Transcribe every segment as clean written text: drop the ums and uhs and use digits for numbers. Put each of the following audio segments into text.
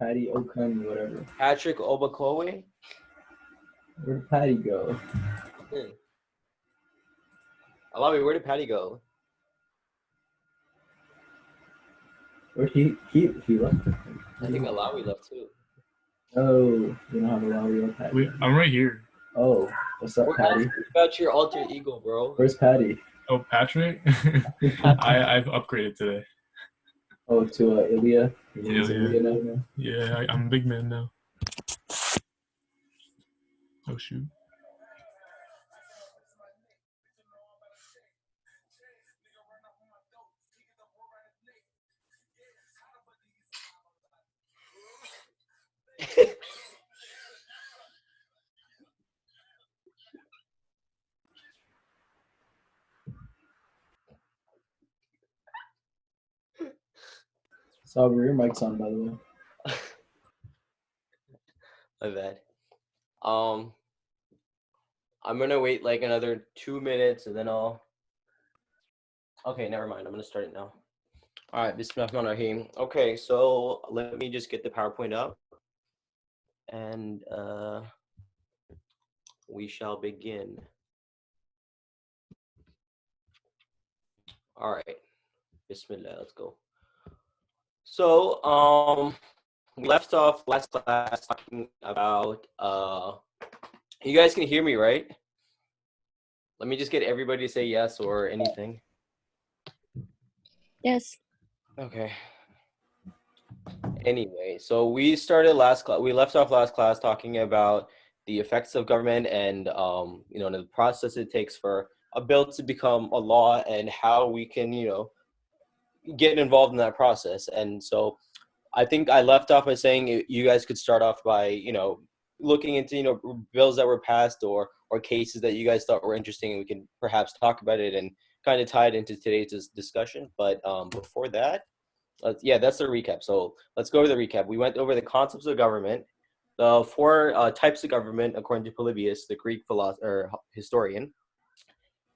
Patty Okun, whatever. Patrick Obakowe. Where'd Patty go? Alawi, where did Patty go? Or he left. I think Alawi left too. Oh, we don't have a Lowry or Patty. I'm right here. Oh, what's up, We're Patty? asking about your alter ego, bro. Where's Patty? Oh, Patrick? I've upgraded today. Oh, to Ilya. Ilya. Now. Yeah, I'm a big man now. Oh, shoot. Sauber, your mic's on, by the way. My bad. I'm gonna wait like another 2 minutes and then I'll. Okay, never mind. I'm gonna start it now. All right, Bismillahirrahmanirrahim. Okay, so let me just get the PowerPoint up, and we shall begin. All right, Bismillah. Let's go. So we left off last class talking about you guys can hear me, right? Let me just get everybody to say yes or anything. Yes. Okay. Anyway, so we started last class. We left off last class talking about the effects of government and the process it takes for a bill to become a law and how we can get involved in that process. And so I think I left off by saying you guys could start off by looking into bills that were passed or cases that you guys thought were interesting, and we can perhaps talk about it and kind of tie it into today's discussion. But before that, that's the recap. So let's go over the recap. We went over the concepts of government, the four types of government according to Polybius, the Greek historian,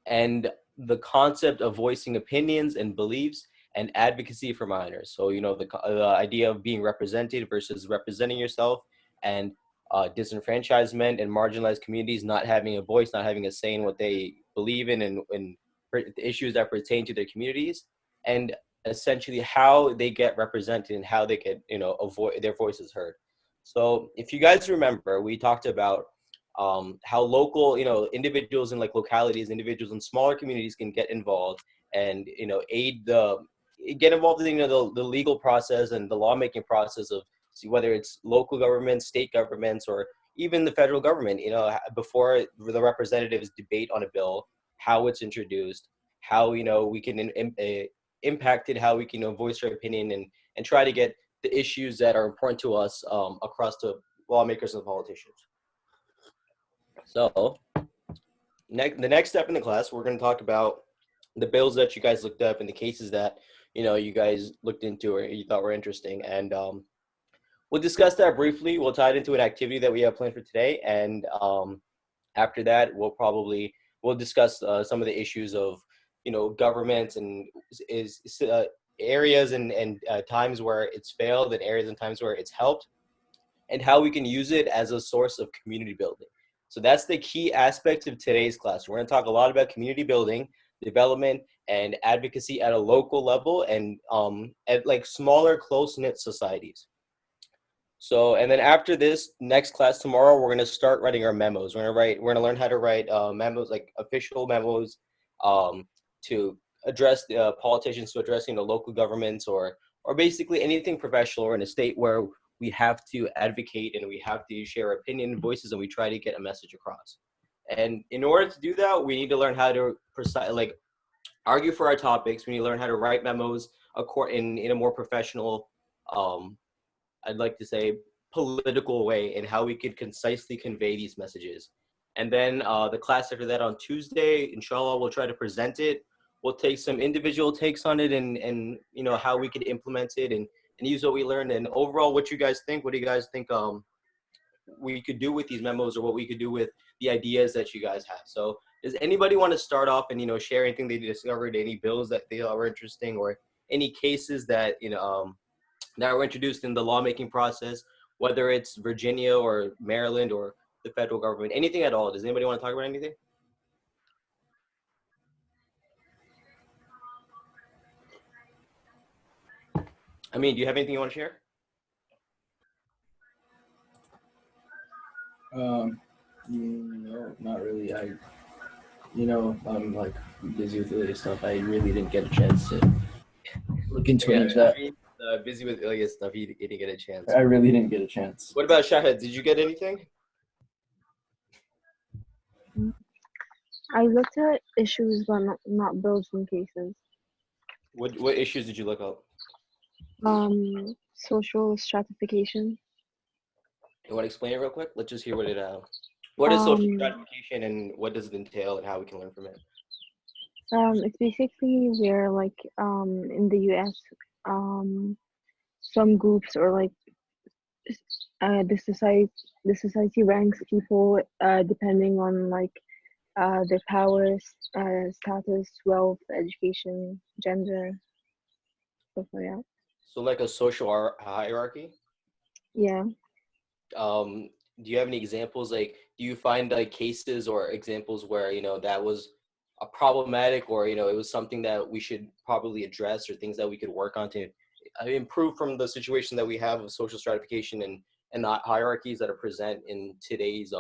and the concept of voicing opinions and beliefs and advocacy for minors. So the idea of being represented versus representing yourself, and disenfranchisement and marginalized communities not having a voice, not having a say in what they believe in and the issues that pertain to their communities, and essentially how they get represented and how they get their voices heard. So if you guys remember, we talked about how local individuals in localities, individuals in smaller communities can get involved and get involved in the legal process and the lawmaking process of whether it's local governments, state governments, or even the federal government. Before the representatives debate on a bill, how it's introduced, how we can impact it, how we can voice our opinion and try to get the issues that are important to us across to lawmakers and politicians. So the next step in the class, we're going to talk about the bills that you guys looked up and the cases that you guys looked into or you thought were interesting, and we'll discuss that briefly. We'll tie it into an activity that we have planned for today, and after that, we'll discuss some of the issues of governments and areas and times where it's failed and areas and times where it's helped, and how we can use it as a source of community building. So that's the key aspect of today's class. We're going to talk a lot about community building, development, and advocacy at a local level and at smaller, close-knit societies. So, and then after this next class tomorrow, we're going to start writing our memos. We're going to learn how to write memos, like official memos, to address the politicians, to address local governments or basically anything professional or in a state where we have to advocate and we have to share opinion and voices and we try to get a message across. And in order to do that, we need to learn how to argue for our topics. We need to learn how to write memos in a more professional, I'd like to say, political way, and how we could concisely convey these messages. And then the class after that on Tuesday, inshallah, we'll try to present it. We'll take some individual takes on it and how we could implement it and use what we learned. And overall, what you guys think? What do you guys think we could do with these memos, or what we could do with the ideas that you guys have? So does anybody want to start off and share anything they discovered, any bills that they thought were interesting, or any cases that that were introduced in the lawmaking process, whether it's Virginia or Maryland or the federal government, anything at all. Does anybody want to talk about anything? I mean, do you have anything you want to share? No, not really. I'm like busy with other stuff. I really didn't get a chance to look into any of that. Busy with Ilya's stuff, he didn't get a chance. I really didn't get a chance. What about Shahid? Did you get anything? I looked at issues, but not bills and cases. What issues did you look up? Social stratification. You want to explain it real quick? Let's just hear what what is social Um, stratification and what does it entail and how we can learn from it? It's basically where in the US, some groups or the society ranks people depending on their powers, status, wealth, education, gender, stuff like that. So like a social hierarchy? Yeah. Do you have any examples? Like, do you find like cases or examples where, that was a problematic or, it was something that we should probably address or things that we could work on to improve from the situation that we have of social stratification and the hierarchies that are present in today's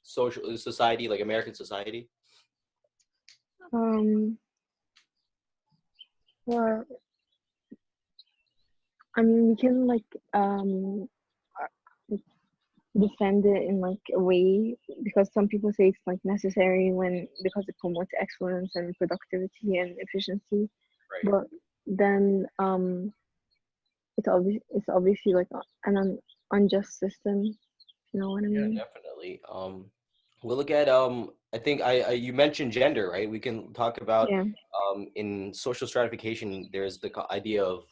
social society, like American society? Well, I mean, we can defend it in a way, because some people say it's necessary because it promotes excellence and productivity and efficiency. Right. But then it's obviously an unjust system. You know what I mean? Yeah, definitely. We'll look at I think you mentioned gender, right? We can talk about in social stratification, there's the idea of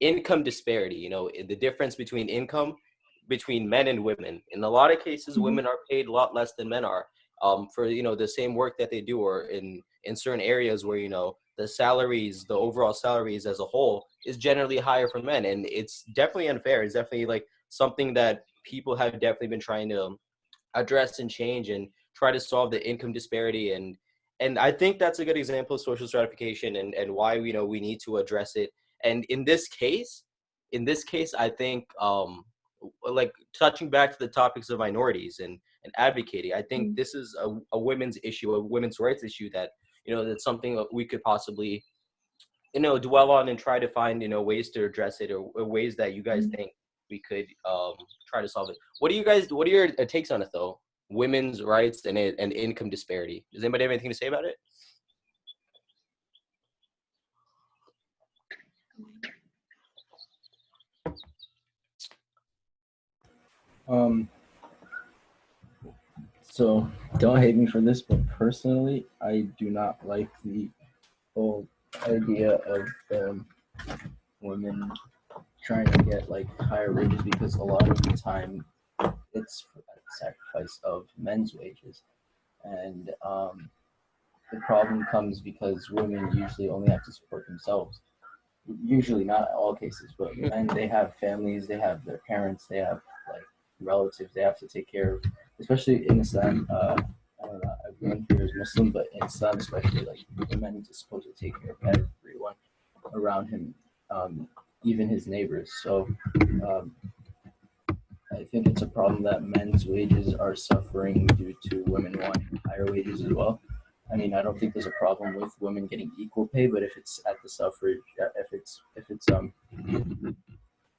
income disparity, the difference between income between men and women. In a lot of cases, women are paid a lot less than men are for, the same work that they do, or in certain areas where, the overall salaries as a whole is generally higher for men. And it's definitely unfair. It's definitely something that people have definitely been trying to address and change and try to solve the income disparity. And I think that's a good example of social stratification and why we need to address it. And in this case, I think touching back to the topics of minorities and advocating, I think this is a women's issue, a women's rights issue that that's something that we could possibly dwell on and try to find ways to address it, or ways that you guys think we could try to solve it. What are your takes on it though? Women's rights and income disparity. Does anybody have anything to say about it? So don't hate me for this, but personally, I do not like the whole idea of women trying to get higher wages, because a lot of the time it's for the sacrifice of men's wages. And the problem comes because women usually only have to support themselves. Usually, not in all cases, but men, they have families, they have their parents, they have relatives they have to take care of, especially in Islam. I don't know, I've grown here as Muslim, but in Islam especially, the man is supposed to take care of everyone around him, even his neighbors. So I think it's a problem that men's wages are suffering due to women wanting higher wages as well. I mean, I don't think there's a problem with women getting equal pay, but if it's at the suffrage, if it's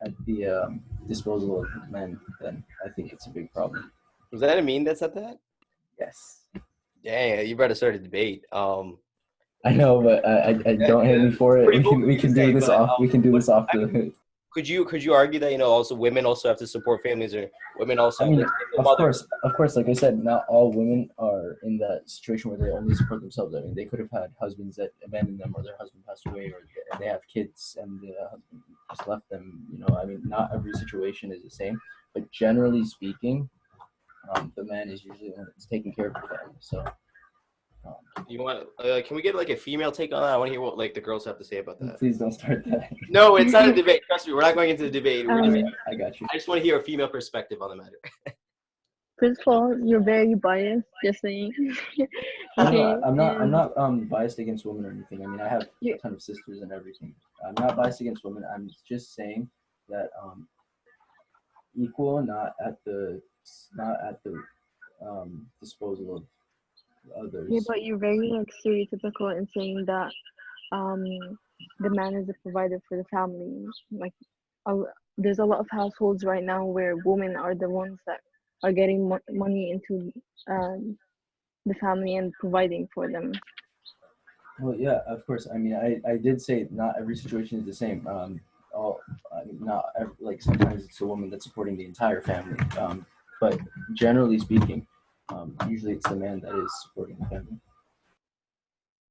at the disposal of men, then I think it's a big problem. Was that a meme that said that? Yes. Dang, you better start a debate. I know, but I don't hate me for it. We can do this off. We can do this off the. Could you argue that also women also have to support families, or women also? I mean, of course. Like I said, not all women are in that situation where they only support themselves. I mean, they could have had husbands that abandoned them, or their husband passed away, or they have kids and the husband just left them. I mean, not every situation is the same, but generally speaking, the man is usually the one that's taking care of the family. So You want? Can we get like a female take on that? I want to hear what like the girls have to say about that. Please don't start that. No, it's not a debate. Trust me, we're not going into the debate. We're just, I got you. I just want to hear a female perspective on the matter. First of all, you're very biased. Just saying. No, Okay, I'm and not biased against women or anything. I mean, I have you- a ton of sisters and everything. I'm not biased against women. I'm just saying that equal, not at the disposal of others. yeah, but you're very like stereotypical in saying that um the man is the provider for the family. Like, there's a lot of households right now where women are the ones that are getting money into the family and providing for them. Well, yeah, of course. I mean, I did say not every situation is the same. Not every, like sometimes it's a woman that's supporting the entire family. But generally speaking, usually it's the man that is supporting the family.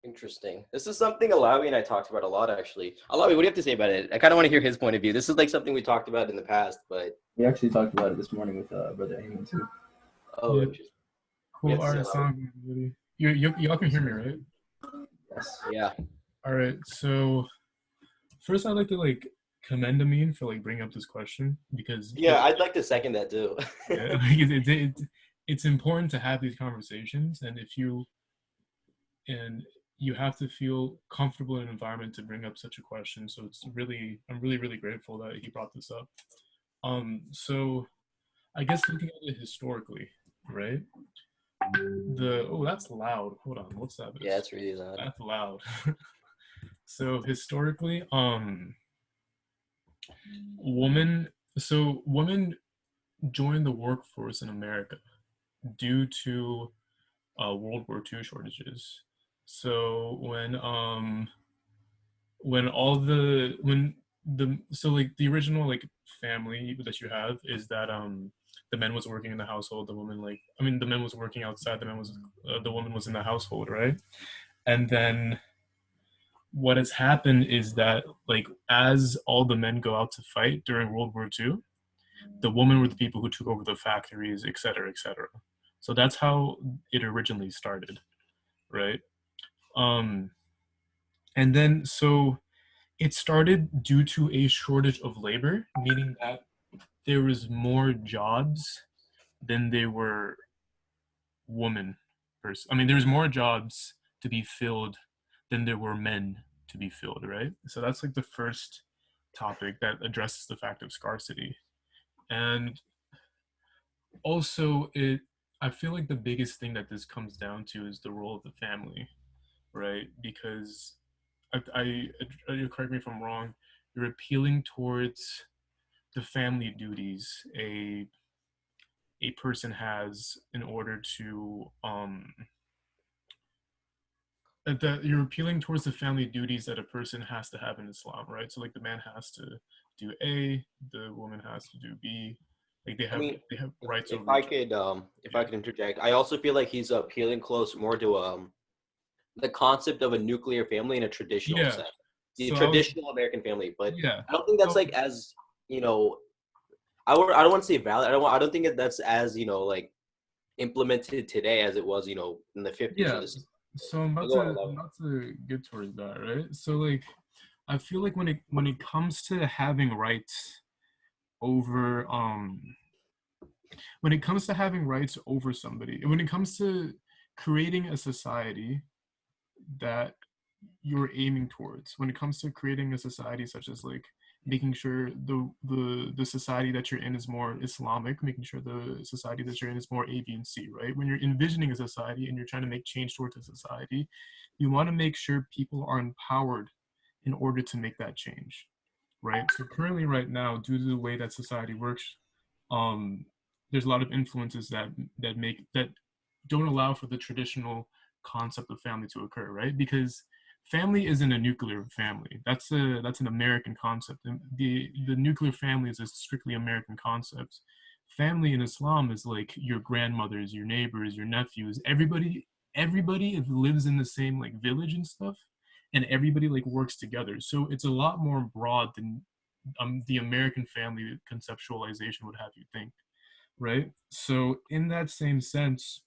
Interesting. This is something Alawi and I talked about a lot, actually. Alawi, what do you have to say about it? I kind of want to hear his point of view. This is like something we talked about in the past, but We actually talked about it this morning with Brother Ayman too. oh, Yeah. interesting. Cool. Yes, All right, Alawi. sound good. Y'all can hear me, right? Yes. Yeah. All right. So first, I'd like to like commend Amin for like bringing up this question because Yeah, I'd like to second that too. yeah, it's important to have these conversations, and you have to feel comfortable in an environment to bring up such a question. So I'm really grateful that he brought this up. So I guess looking at it historically, right? That's loud. Hold on, what's that? Yeah, it's really loud. That's loud. So historically, women joined the workforce in America due to World War II shortages. So when all the when the so like the original like family that you have is that the man was working in the household, the woman the man was working outside, the woman was in the household, right? And then what has happened is that like as all the men go out to fight during World War II, the women were the people who took over the factories, et cetera, et cetera. So that's how it originally started, right? And then so it started due to a shortage of labor, meaning that there was more jobs than there were women. There was more jobs to be filled than there were men to be filled, right? So that's like the first topic that addresses the fact of scarcity. And also I feel like the biggest thing that this comes down to is the role of the family, right? Because you correct me if I'm wrong, you're appealing towards the family duties a person has in order to that you're appealing towards the family duties that a person has to have in Islam, right? So like the man has to do A, the woman has to do B. Like they have rights over each other. If I could interject, I also feel like he's appealing close more to the concept of a nuclear family in a traditional sense, the So traditional American family. But yeah. I don't think that's like as I don't want to say valid. I don't think that's as like implemented today as it was in the 50s. Yeah. So I'm about to get towards that, right? So like I feel like when it comes to having rights over when it comes to having rights over somebody, when it comes to creating a society that you're aiming towards, when it comes to creating a society such as like making sure the society that you're in is more Islamic, making sure the society that you're in is more A, B, and C, right? When you're envisioning a society and you're trying to make change towards a society, you want to make sure people are empowered in order to make that change, right? So currently right now, due to the way that society works, there's a lot of influences that don't allow for the traditional concept of family to occur, right? Because family isn't a nuclear family. That's an American concept. And the nuclear family is a strictly American concept. Family in Islam is like your grandmothers, your neighbors, your nephews, everybody lives in the same like village and stuff, and everybody like works together. So it's a lot more broad than the American family conceptualization would have you think, right? So in that same sense,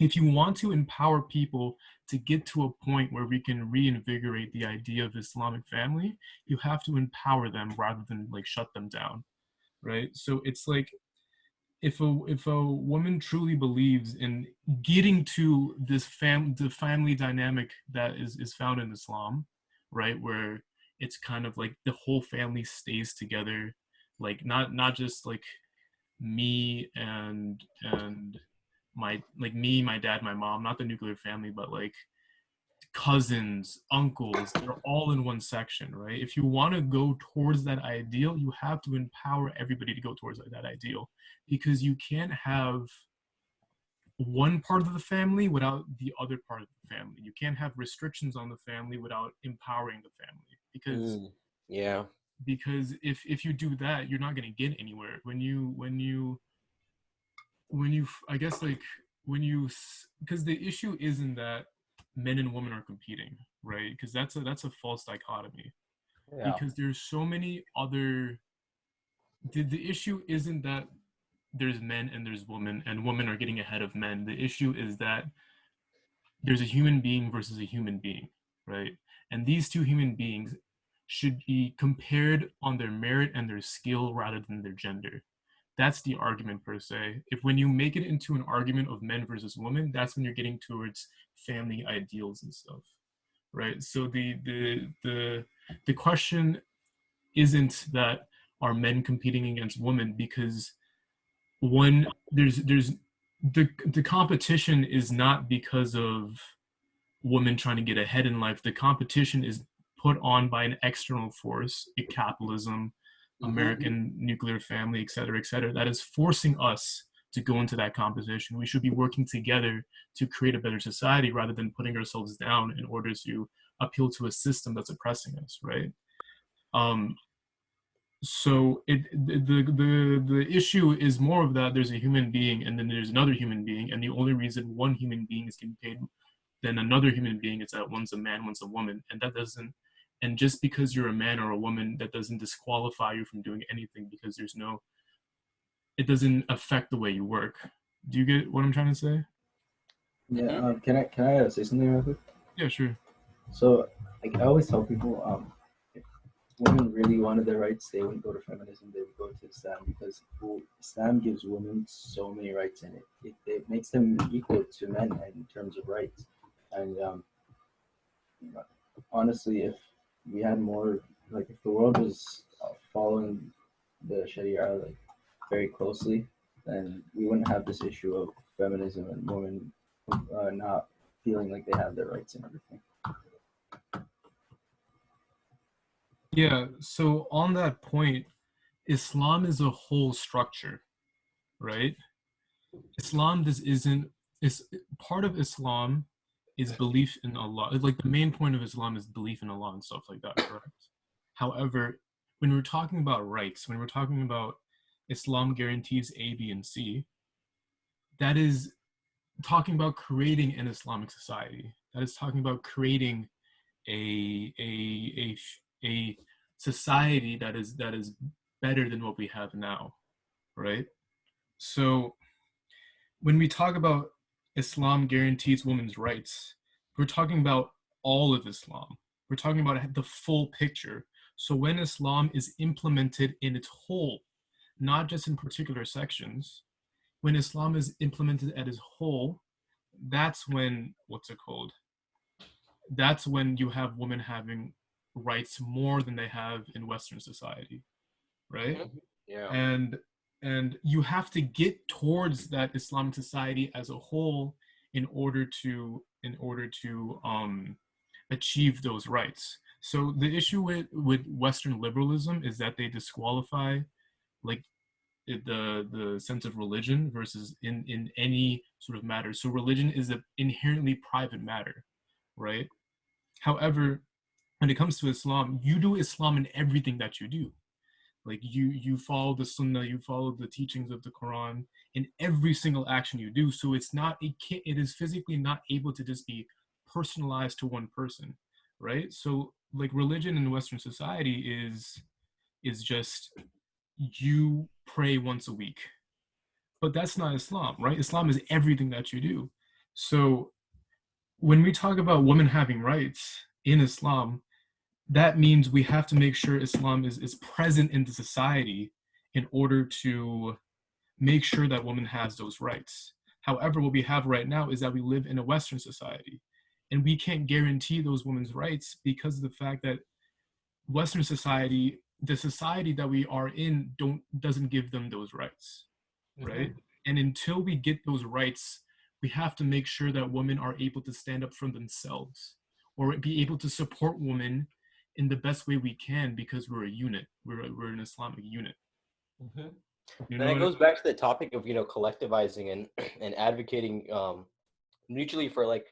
if you want to empower people to get to a point where we can reinvigorate the idea of Islamic family, you have to empower them rather than like shut them down, right? So it's like if a woman truly believes in getting to the family dynamic that is found in Islam, right, where it's kind of like the whole family stays together, like not just like me and my like me, my dad, my mom, not the nuclear family, but like cousins, uncles, they're all in one section, right? If you want to go towards that ideal, you have to empower everybody to go towards that ideal, because you can't have one part of the family without the other part of the family. You can't have restrictions on the family without empowering the family, because Yeah. if you do that, you're not going to get anywhere. I guess like because the issue isn't that men and women are competing, right? Because that's a false dichotomy, Yeah. because there's so many other the issue isn't that there's men and there's women and women are getting ahead of men. The issue is that there's a human being versus a human being, right? And these two human beings should be compared on their merit and their skill rather than their gender. That's the argument per se. If when you make it into an argument of men versus women, that's when you're getting towards family ideals and stuff, right? So the question isn't that are men competing against women, because one there's the competition is not because of women trying to get ahead in life. The competition is put on by an external force, capitalism, American nuclear family, et cetera, that is forcing us to go into that competition. We should be working together to create a better society rather than putting ourselves down in order to appeal to a system that's oppressing us, right? So the issue is more of that there's a human being and then there's another human being, and the only reason one human being is getting paid than another human being is that one's a man, one's a woman, and that doesn't. And just because you're a man or a woman, that doesn't disqualify you from doing anything, because it doesn't affect the way you work. Do you get what I'm trying to say? Yeah. Can I say something real quick? Yeah, sure. So, like I always tell people, if women really wanted their rights, they wouldn't go to feminism. They would go to Islam, because Islam gives women so many rights in it. It makes them equal to men in terms of rights. And honestly, if we had more, like if the world was following the Sharia like very closely, then we wouldn't have this issue of feminism and women not feeling like they have their rights and everything. Yeah. So on that point, Islam is a whole structure, right? Islam this isn't is part of Islam is belief in Allah. Like the main point of Islam is belief in Allah and stuff like that, correct? However, when we're talking about rights, when we're talking about Islam guarantees A, B, and C, that is talking about creating an Islamic society. That is talking about creating a society that is better than what we have now, right? So when we talk about Islam guarantees women's rights, we're talking about all of Islam. We're talking about the full picture. So when Islam is implemented in its whole, not just in particular sections, when Islam is implemented at its whole, that's when, what's it called? That's when you have women having rights more than they have in Western society, right? Yeah. And you have to get towards that Islamic society as a whole in order to achieve those rights. So the issue with Western liberalism is that they disqualify like the sense of religion versus in any sort of matter. So religion is an inherently private matter, right? However, when it comes to Islam, you do Islam in everything that you do. Like you follow the Sunnah, you follow the teachings of the Quran in every single action you do. So it is physically not able to just be personalized to one person, right? So like religion in Western society is just you pray once a week, but that's not Islam, right? Islam is everything that you do. So when we talk about women having rights in Islam, that means we have to make sure Islam is present in the society in order to make sure that women has those rights. However, what we have right now is that we live in a Western society, and we can't guarantee those women's rights because of the fact that Western society, the society that we are in, doesn't give them those rights, right? And until we get those rights, we have to make sure that women are able to stand up for themselves or be able to support women in the best way we can because we're a unit. We're an Islamic unit. Mm-hmm. You And know it what goes back to the topic of, you know, collectivizing and and advocating mutually for like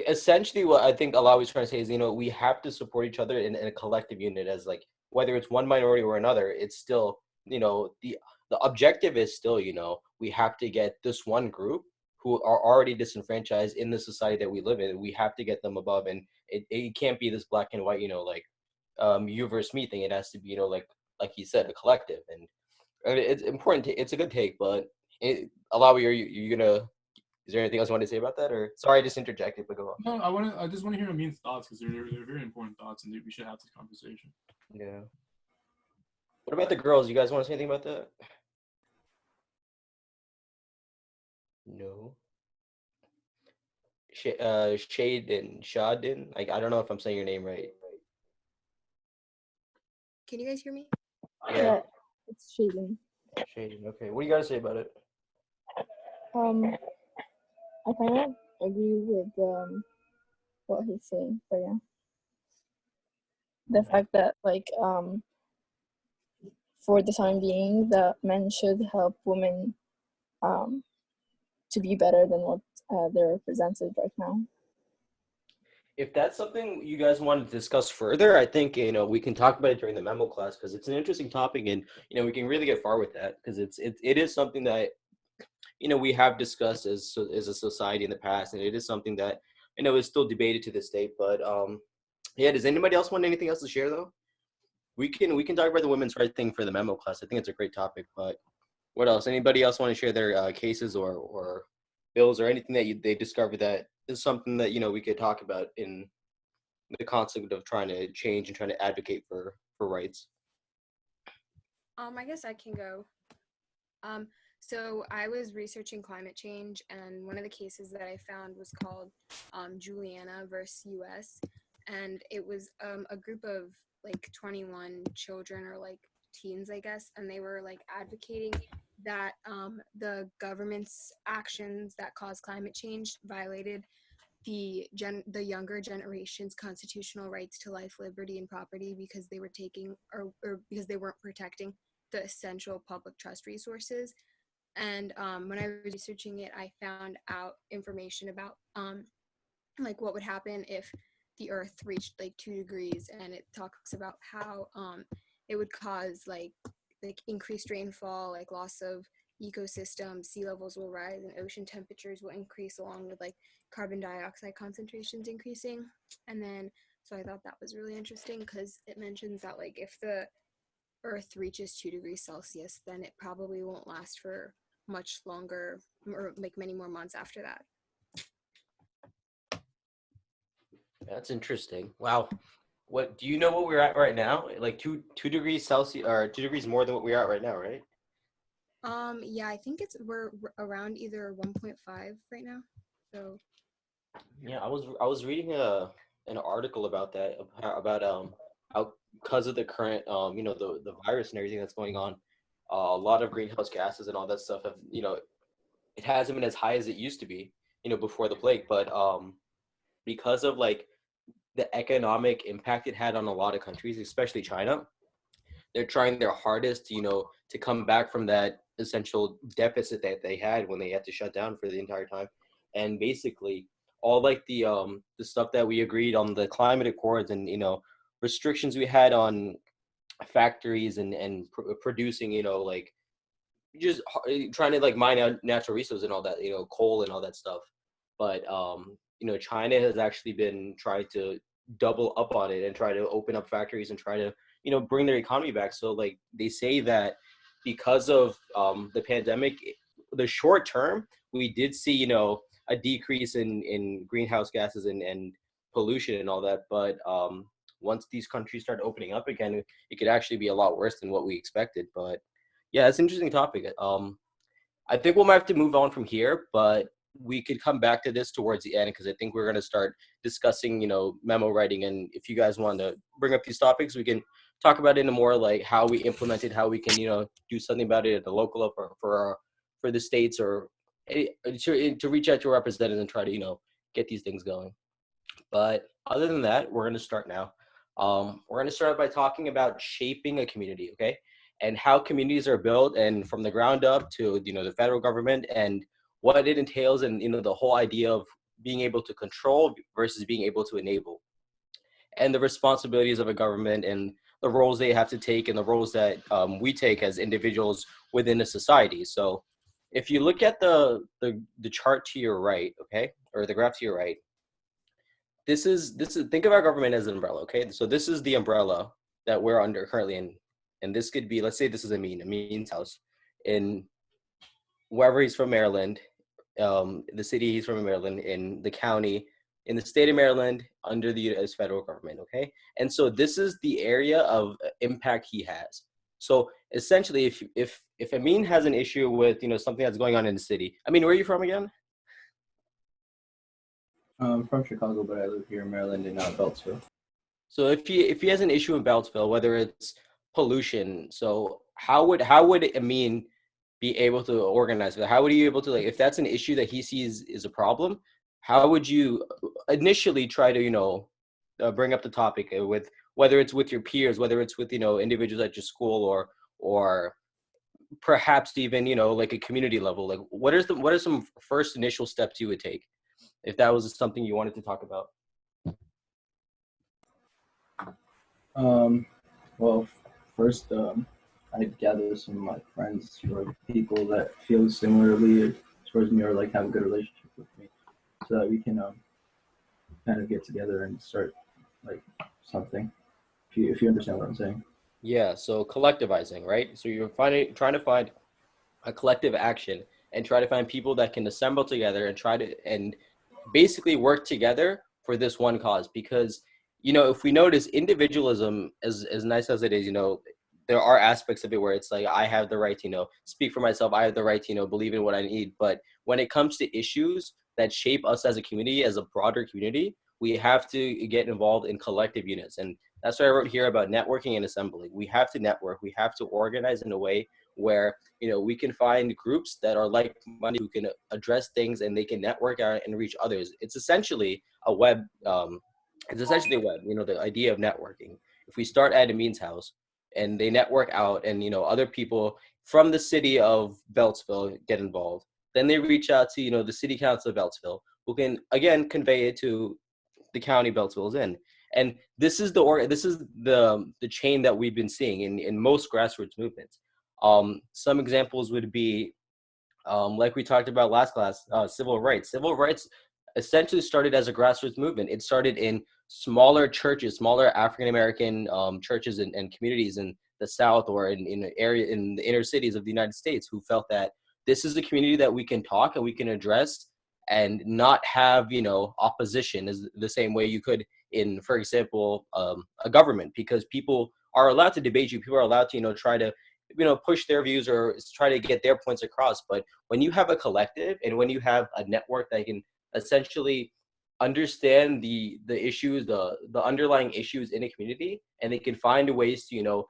essentially what I think Allah was trying to say is, you know, we have to support each other in a collective unit, as like whether it's one minority or another, it's still, you know, the objective is still, you know, we have to get this one group who are already disenfranchised in the society that we live in. We have to get them above, and it can't be this black and white, you know, like you versus me thing. It has to be, you know, like you said, a collective. And it's important. It's a good take, but Allah, you gonna? Is there anything else you want to say about that, or sorry, I just interjected, but go on. No, I just want to hear Amin's thoughts because they're very important thoughts, and we should have this conversation. Yeah. What about the girls? You guys want to say anything about that? No. Shadin. I don't know if I'm saying your name right. Can you guys hear me? Yeah, it's Shaden. Shadin. Okay. What do you got to say about it? I kind of agree with what he's saying, but yeah, the fact that like for the time being, that men should help women to be better than what they're represented right now. If that's something you guys want to discuss further, I think, you know, we can talk about it during the memo class because it's an interesting topic, and you know we can really get far with that because it is something that, you know, we have discussed as a society in the past, and it is something that, you know, is still debated to this day. But yeah, does anybody else want anything else to share though? We can talk about the women's right thing for the memo class. I think it's a great topic. But what else? Anybody else want to share their cases or bills or anything that they discovered that is something that, you know, we could talk about in the concept of trying to change and trying to advocate for rights? I guess I can go. So I was researching climate change, and one of the cases that I found was called Juliana versus U.S. And it was a group of like 21 children or like teens, I guess, and they were like advocating that the government's actions that cause climate change violated the younger generation's constitutional rights to life, liberty, and property because they were taking or because they weren't protecting the essential public trust resources. And when I was researching it, I found out information about like what would happen if the Earth reached like 2 degrees, and it talks about how it would cause like increased rainfall, like loss of ecosystems, sea levels will rise, and ocean temperatures will increase along with like carbon dioxide concentrations increasing. And then so I thought that was really interesting because it mentions that like if the Earth reaches 2 degrees Celsius, then it probably won't last for much longer or like many more months after that. That's interesting. Wow. What do you know what we're at right now? Like two degrees Celsius or 2 degrees more than what we're at right now, right? Yeah, I think we're around either 1.5 right now. So Yeah, I was reading an article about that about how because of the current you know, the virus and everything that's going on, a lot of greenhouse gases and all that stuff have, you know, it hasn't been as high as it used to be, you know, before the plague, but because of like the economic impact it had on a lot of countries, especially China, they're trying their hardest to, you know, to come back from that essential deficit that they had when they had to shut down for the entire time. And basically all like the stuff that we agreed on the climate accords and, you know, restrictions we had on factories and producing, you know, like just trying to like mine out natural resources and all that, you know, coal and all that stuff. But you know, China has actually been trying to double up on it and try to open up factories and try to, you know, bring their economy back. So like they say that because of the pandemic, the short term, we did see, you know, a decrease in greenhouse gases and pollution and all that. But once these countries start opening up again, it could actually be a lot worse than what we expected. But yeah, it's an interesting topic. I think we'll have to move on from here, but we could come back to this towards the end because I think we're going to start discussing, memo writing. And if you guys want to bring up these topics, we can talk about it in a more like how we implement it, how we can, do something about it at the local level for the states or to reach out to representatives and try to, get these things going. But other than that, we're going to start now. We're going to start by talking about shaping a community, okay? And how communities are built and from the ground up to, the federal government and what it entails and, the whole idea of being able to control versus being able to enable and the responsibilities of a government and the roles they have to take and the roles that we take as individuals within a society. So if you look at the chart to your right, okay, or the graph to your right, this is think of our government as an umbrella, okay? So this is the umbrella that we're under currently in, and this could be, let's say this is Amin's house in wherever he's from, Maryland, the city he's from in Maryland, in the county, in the state of Maryland, under the U.S. federal government, okay? And so this is the area of impact he has. So essentially, if Amin has an issue with, something that's going on in the city, Amin, where are you from again? I'm from Chicago, but I live here in Maryland in Beltsville. So if he has an issue in Beltsville, whether it's pollution, so how would Amin be able to organize that? How would he be able to, like, if that's an issue that he sees is a problem, how would you initially try to bring up the topic with, whether it's with your peers, whether it's with individuals at your school or perhaps even like a community level? Like what are some first initial steps you would take if that was something you wanted to talk about? Well, first, I'd gather some of my friends or people that feel similarly towards me or like have a good relationship with me, so that we can kind of get together and start like something. If you understand what I'm saying. Yeah, so collectivizing, right? So you're trying to find a collective action and try to find people that can assemble together and try to and basically work together for this one cause. Because if we notice, individualism, as nice as it is, there are aspects of it where it's like I have the right to speak for myself, I have the right to believe in what I need. But when it comes to issues that shape us as a community, as a broader community, we have to get involved in collective units. And that's why I wrote here about networking and assembly. We have to network, we have to organize in a way where we can find groups that are like-minded, who can address things, and they can network out and reach others. It's essentially a web. The idea of networking. If we start at Amin's house and they network out, and other people from the city of Beltsville get involved, then they reach out to the city council of Beltsville, who can again convey it to the county Beltsville is in. And this is the chain that we've been seeing in most grassroots movements. Some examples would be, like we talked about last class, civil rights. Civil rights essentially started as a grassroots movement. It started in smaller churches, smaller African-American churches and communities in the South or in the inner cities of the United States, who felt that this is a community that we can talk and we can address and not have, opposition is the same way you could in, for example, a government, because people are allowed to debate you. People are allowed to, try to, push their views or try to get their points across. But when you have a collective and when you have a network that can essentially understand the issues, the underlying issues in a community, and they can find ways to,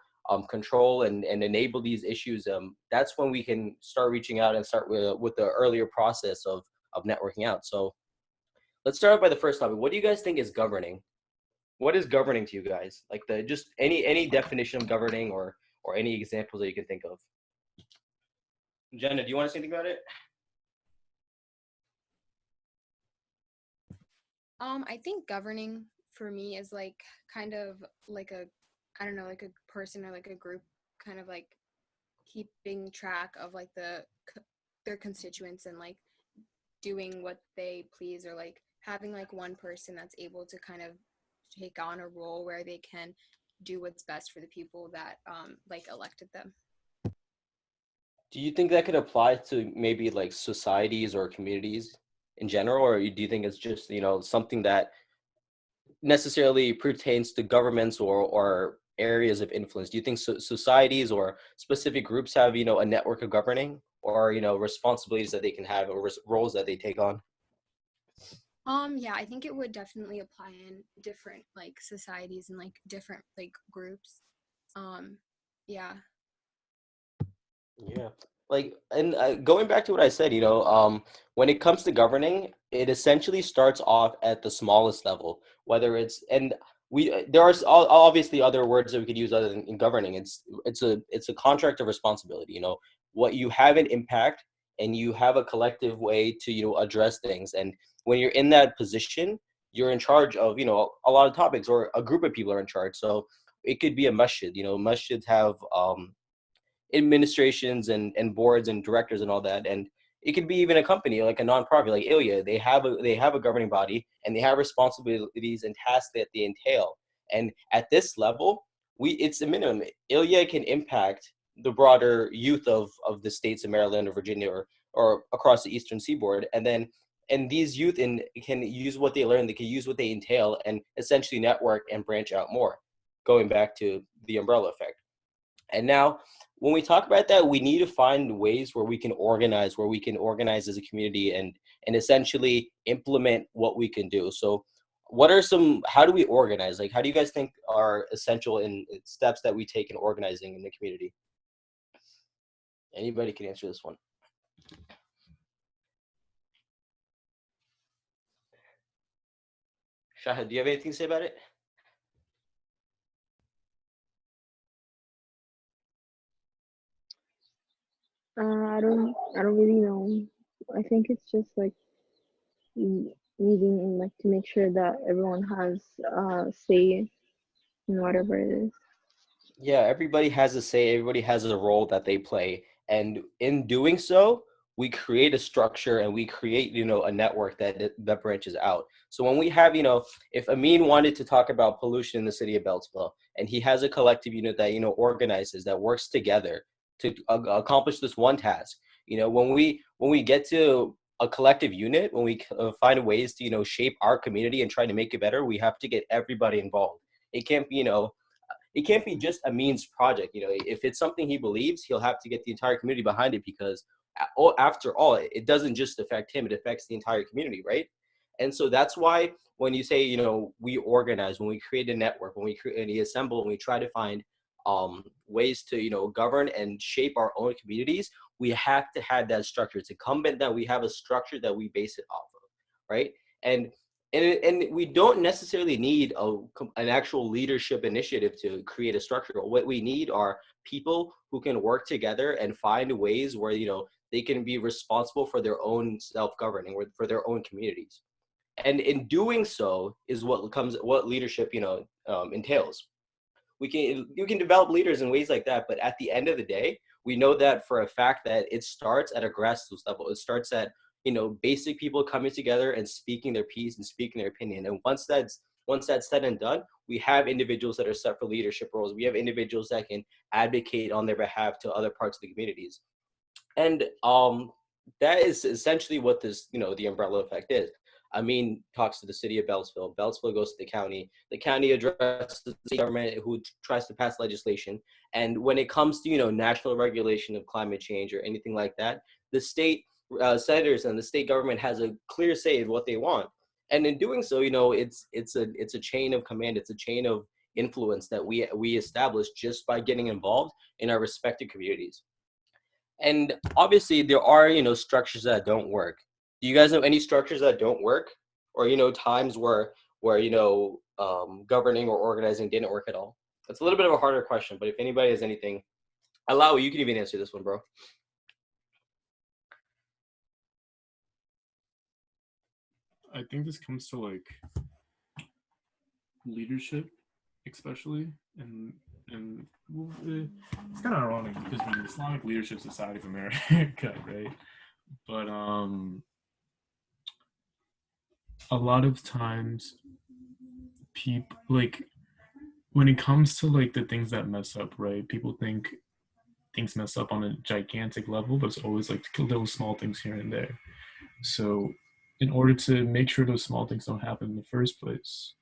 control and enable these issues, that's when we can start reaching out and start with the earlier process of networking out. So let's start by the first topic. What do you guys think is governing? What is governing to you guys? Like just any definition of governing or any examples that you can think of. Jenna, do you want to say anything about it? I think governing for me is like kind of like a, I don't know, like a person or like a group kind of like keeping track of like their constituents and like doing what they please, or like having like one person that's able to kind of take on a role where they can do what's best for the people that like elected them. Do you think that could apply to maybe like societies or communities in general, or do you think it's just, something that necessarily pertains to governments or areas of influence? Do you think societies or specific groups have, a network of governing, or, responsibilities that they can have, or roles that they take on? Yeah, I think it would definitely apply in different like societies and like different like groups. Yeah. Yeah. Like, and going back to what I said, when it comes to governing, it essentially starts off at the smallest level, whether it's, and there are obviously other words that we could use other than in governing. It's a contract of responsibility, what you have an impact, and you have a collective way to, address things. And when you're in that position, you're in charge of, a lot of topics, or a group of people are in charge. So it could be a masjid, masjids have, administrations and boards and directors and all that, and it could be even a company like a nonprofit like Ilya. They have a governing body, and they have responsibilities and tasks that they entail. And at this level, it's a minimum. Ilya can impact the broader youth of the states of Maryland or Virginia, or across the eastern seaboard, and these youth can use what they learn, they can use what they entail, and essentially network and branch out more, going back to the umbrella effect. And now, when we talk about that, we need to find ways where we can organize as a community, and essentially implement what we can do. So how do we organize? Like, how do you guys think are essential in steps that we take in organizing in the community? Anybody can answer this one. Shahid, do you have anything to say about it? I don't really know. I think it's just like needing like to make sure that everyone has say in whatever it is. Yeah, everybody has a say, everybody has a role that they play. And in doing so, we create a structure, and we create, a network that branches out. So when we have, if Amin wanted to talk about pollution in the city of Beltsville, and he has a collective unit that, organizes, that works together to accomplish this one task, when we get to a collective unit, when we find ways to, shape our community and try to make it better, we have to get everybody involved. It can't be, it can't be just Amin's project. If it's something he believes, he'll have to get the entire community behind it, because after all, it doesn't just affect him, it affects the entire community, right? And so that's why when you say, we organize, when we create a network, when we assemble, and we try to find ways to, govern and shape our own communities, we have to have that structure. It's incumbent that we have a structure that we base it off of, right? And and we don't necessarily need an actual leadership initiative to create a structure. What we need are people who can work together and find ways where, they can be responsible for their own self-governing, or for their own communities. And in doing so is what leadership, entails. You can develop leaders in ways like that, but at the end of the day, we know that for a fact that it starts at a grassroots level. It starts at, basic people coming together and speaking their piece and speaking their opinion. And once that's said and done, we have individuals that are set for leadership roles. We have individuals that can advocate on their behalf to other parts of the communities. And that is essentially what this, the umbrella effect is. Amin talks to the city of Beltsville. Beltsville goes to the county. The county addresses the government, who tries to pass legislation. And when it comes to, national regulation of climate change or anything like that, the state senators and the state government has a clear say in what they want. And in doing so, it's a chain of command. It's a chain of influence that we establish just by getting involved in our respective communities. And obviously there are, structures that don't work. Do you guys know any structures that don't work? Or, times where, governing or organizing didn't work at all? It's a little bit of a harder question, but if anybody has anything, allow you can even answer this one, bro. I think this comes to like leadership, especially, and well, it's kind of ironic because we're the Islamic Leadership Society of America, right? But a lot of times, people like when it comes to like the things that mess up, right? People think things mess up on a gigantic level, but it's always like little small things here and there. So in order to make sure those small things don't happen in the first place,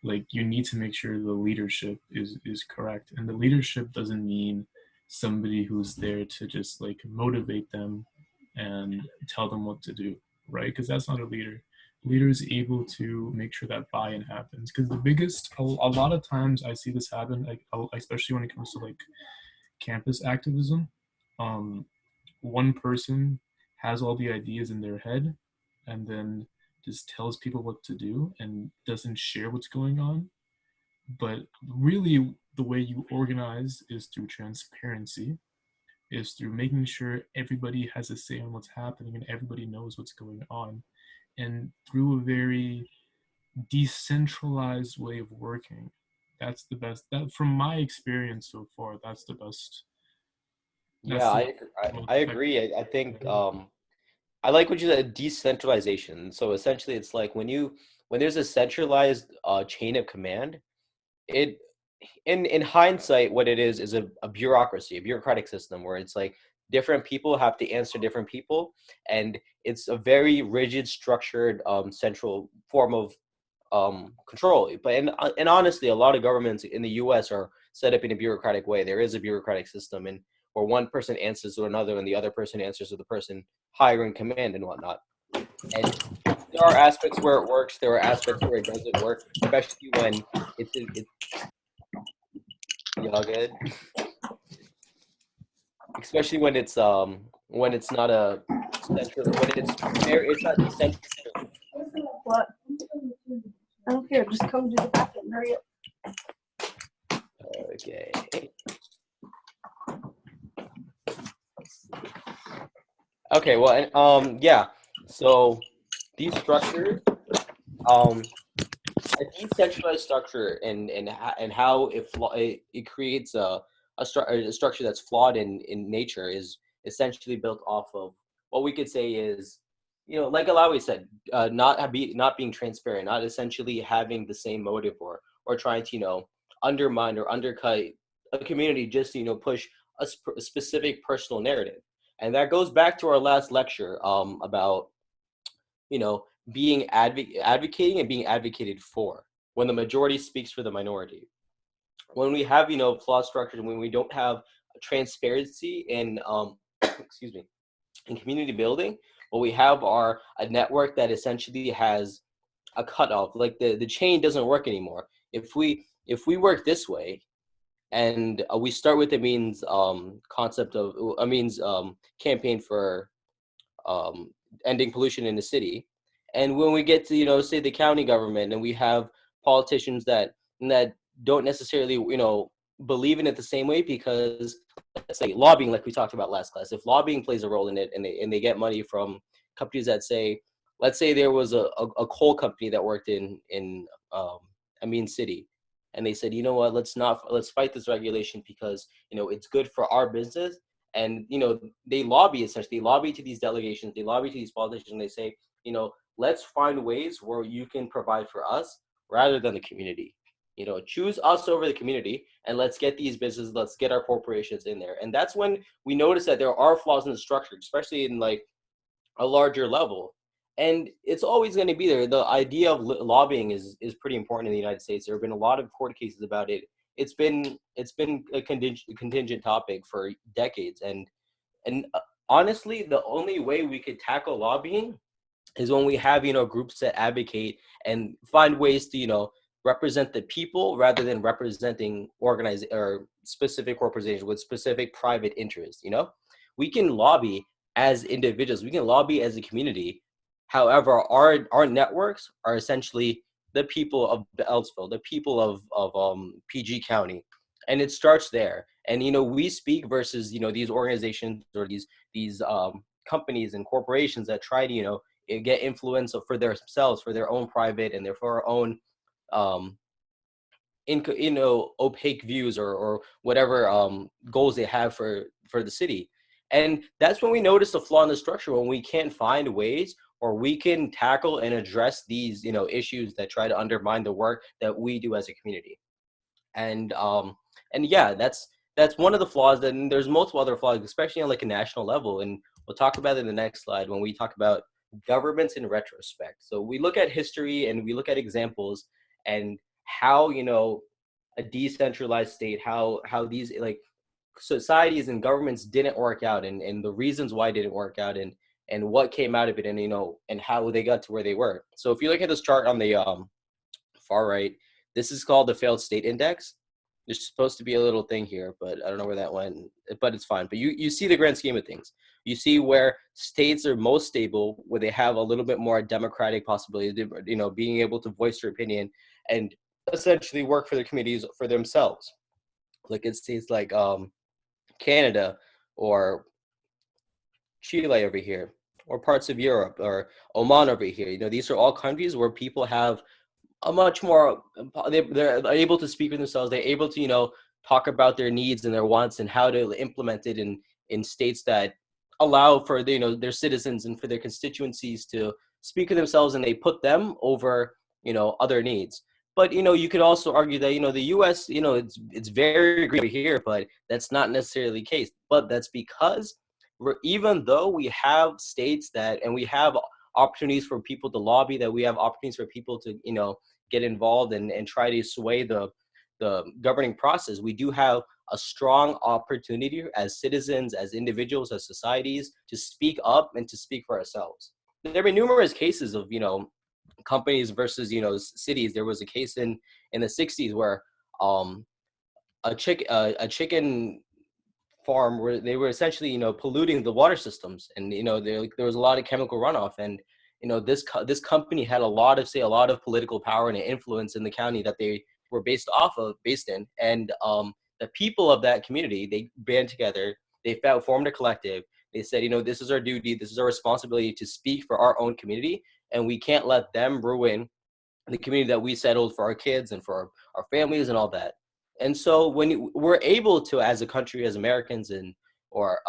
like you need to make sure the leadership is correct. And the leadership doesn't mean somebody who's there to just like motivate them and tell them what to do, right? Because that's not a leader. Leader is able to make sure that buy-in happens. Because the biggest, a lot of times I see this happen, like especially when it comes to like campus activism. um One person has all the ideas in their head and then just tells people what to do and doesn't share what's going on. But really, the way you organize is through transparency, is through making sure everybody has a say on what's happening and everybody knows what's going on. And through a very decentralized way of working, that's the best. That, from my experience so far, that's the best. Yeah, That's the I most effective. agree. I think I like what you said, decentralization. So essentially, it's like when there's a centralized chain of command, it in hindsight, what it is a bureaucracy, a bureaucratic system where it's like different people have to answer different people, and it's a very rigid, structured, central form of control. But and honestly, a lot of governments in the U.S. are set up in a bureaucratic way. There is a bureaucratic system, and where one person answers to another, and the other person answers to the person higher in command and whatnot. And there are aspects where it works. There are aspects where it doesn't work, especially when it's y'all good. Especially when it's not a central when it's not decentral. What? I don't care. Just come to the bathroom. Hurry up. Okay. Okay. Well, and, yeah. So these structures, um, a decentralized structure and how it creates a structure that's flawed in nature is essentially built off of what we could say is, like Alawi said, not being transparent, not essentially having the same motive or trying to undermine or undercut a community just to push a specific personal narrative. And that goes back to our last lecture about being advocating and being advocated for when the majority speaks for the minority. When we have flawed structures, when we don't have transparency in excuse me, in community building, what we have are a network that essentially has a cutoff. Like the chain doesn't work anymore. If we work this way, and we start with the means concept of a means campaign for ending pollution in the city. And when we get to, say the county government, and we have politicians that don't necessarily, believe in it the same way, because let's say lobbying, like we talked about last class, if lobbying plays a role in it, and they get money from companies that say, let's say there was a coal company that worked in Amin City, and they said, you know what, let's fight this regulation because it's good for our business. And they lobby, essentially lobby to these delegations, they lobby to these politicians, and they say, let's find ways where you can provide for us rather than the community. Choose us over the community, and let's get these businesses, let's get our corporations in there. And that's when we notice that there are flaws in the structure, especially in like a larger level. And it's always going to be there. The idea of lobbying is pretty important in the United States. There have been a lot of court cases about it. It's been a contingent topic for decades. And honestly, the only way we could tackle lobbying is when we have groups that advocate and find ways to represent the people rather than representing organized or specific corporations with specific private interests. We can lobby as individuals, we can lobby as a community. However, our networks are essentially the people of Beltsville, the people of PG County, and it starts there. And we speak versus these organizations or these companies and corporations that try to get influence for themselves, for their own private and for our own opaque views or whatever goals they have for the city. And that's when we notice the flaw in the structure, when we can't find ways or we can tackle and address these issues that try to undermine the work that we do as a community. And yeah, that's one of the flaws. Then there's multiple other flaws, especially on like a national level, and we'll talk about it in the next slide when we talk about governments in retrospect. So we look at history and we look at examples and how, a decentralized state, how these like societies and governments didn't work out, and the reasons why it didn't work out, and what came out of it, and and how they got to where they were. So if you look at this chart on the far right, this is called the failed state index. There's supposed to be a little thing here, but I don't know where that went, but it's fine. But you see the grand scheme of things. You see where states are most stable, where they have a little bit more democratic possibility, being able to voice their opinion and essentially work for their communities for themselves. Like in states like Canada or Chile over here, or parts of Europe, or Oman over here. These are all countries where people have a much more, they're able to speak for themselves. They're able to, talk about their needs and their wants and how to implement it in states that allow for their citizens and for their constituencies to speak for themselves, and they put them over other needs. But you could also argue that the U.S. It's very agree here, but that's not necessarily the case. But that's because even though we have states that, and we have opportunities for people to lobby, that we have opportunities for people to get involved and try to sway the governing process, we do have a strong opportunity as citizens, as individuals, as societies, to speak up and to speak for ourselves. There have been numerous cases of companies versus cities. There was a case in the 60s where a chicken farm where they were essentially polluting the water systems, and there was a lot of chemical runoff, and this company had a lot of political power and influence in the county that they were based in, and the people of that community, they band together, they formed a collective. They said, this is our duty, this is our responsibility to speak for our own community, and we can't let them ruin the community that we settled for our kids and for our families and all that. And so when we're able to, as a country, as Americans, or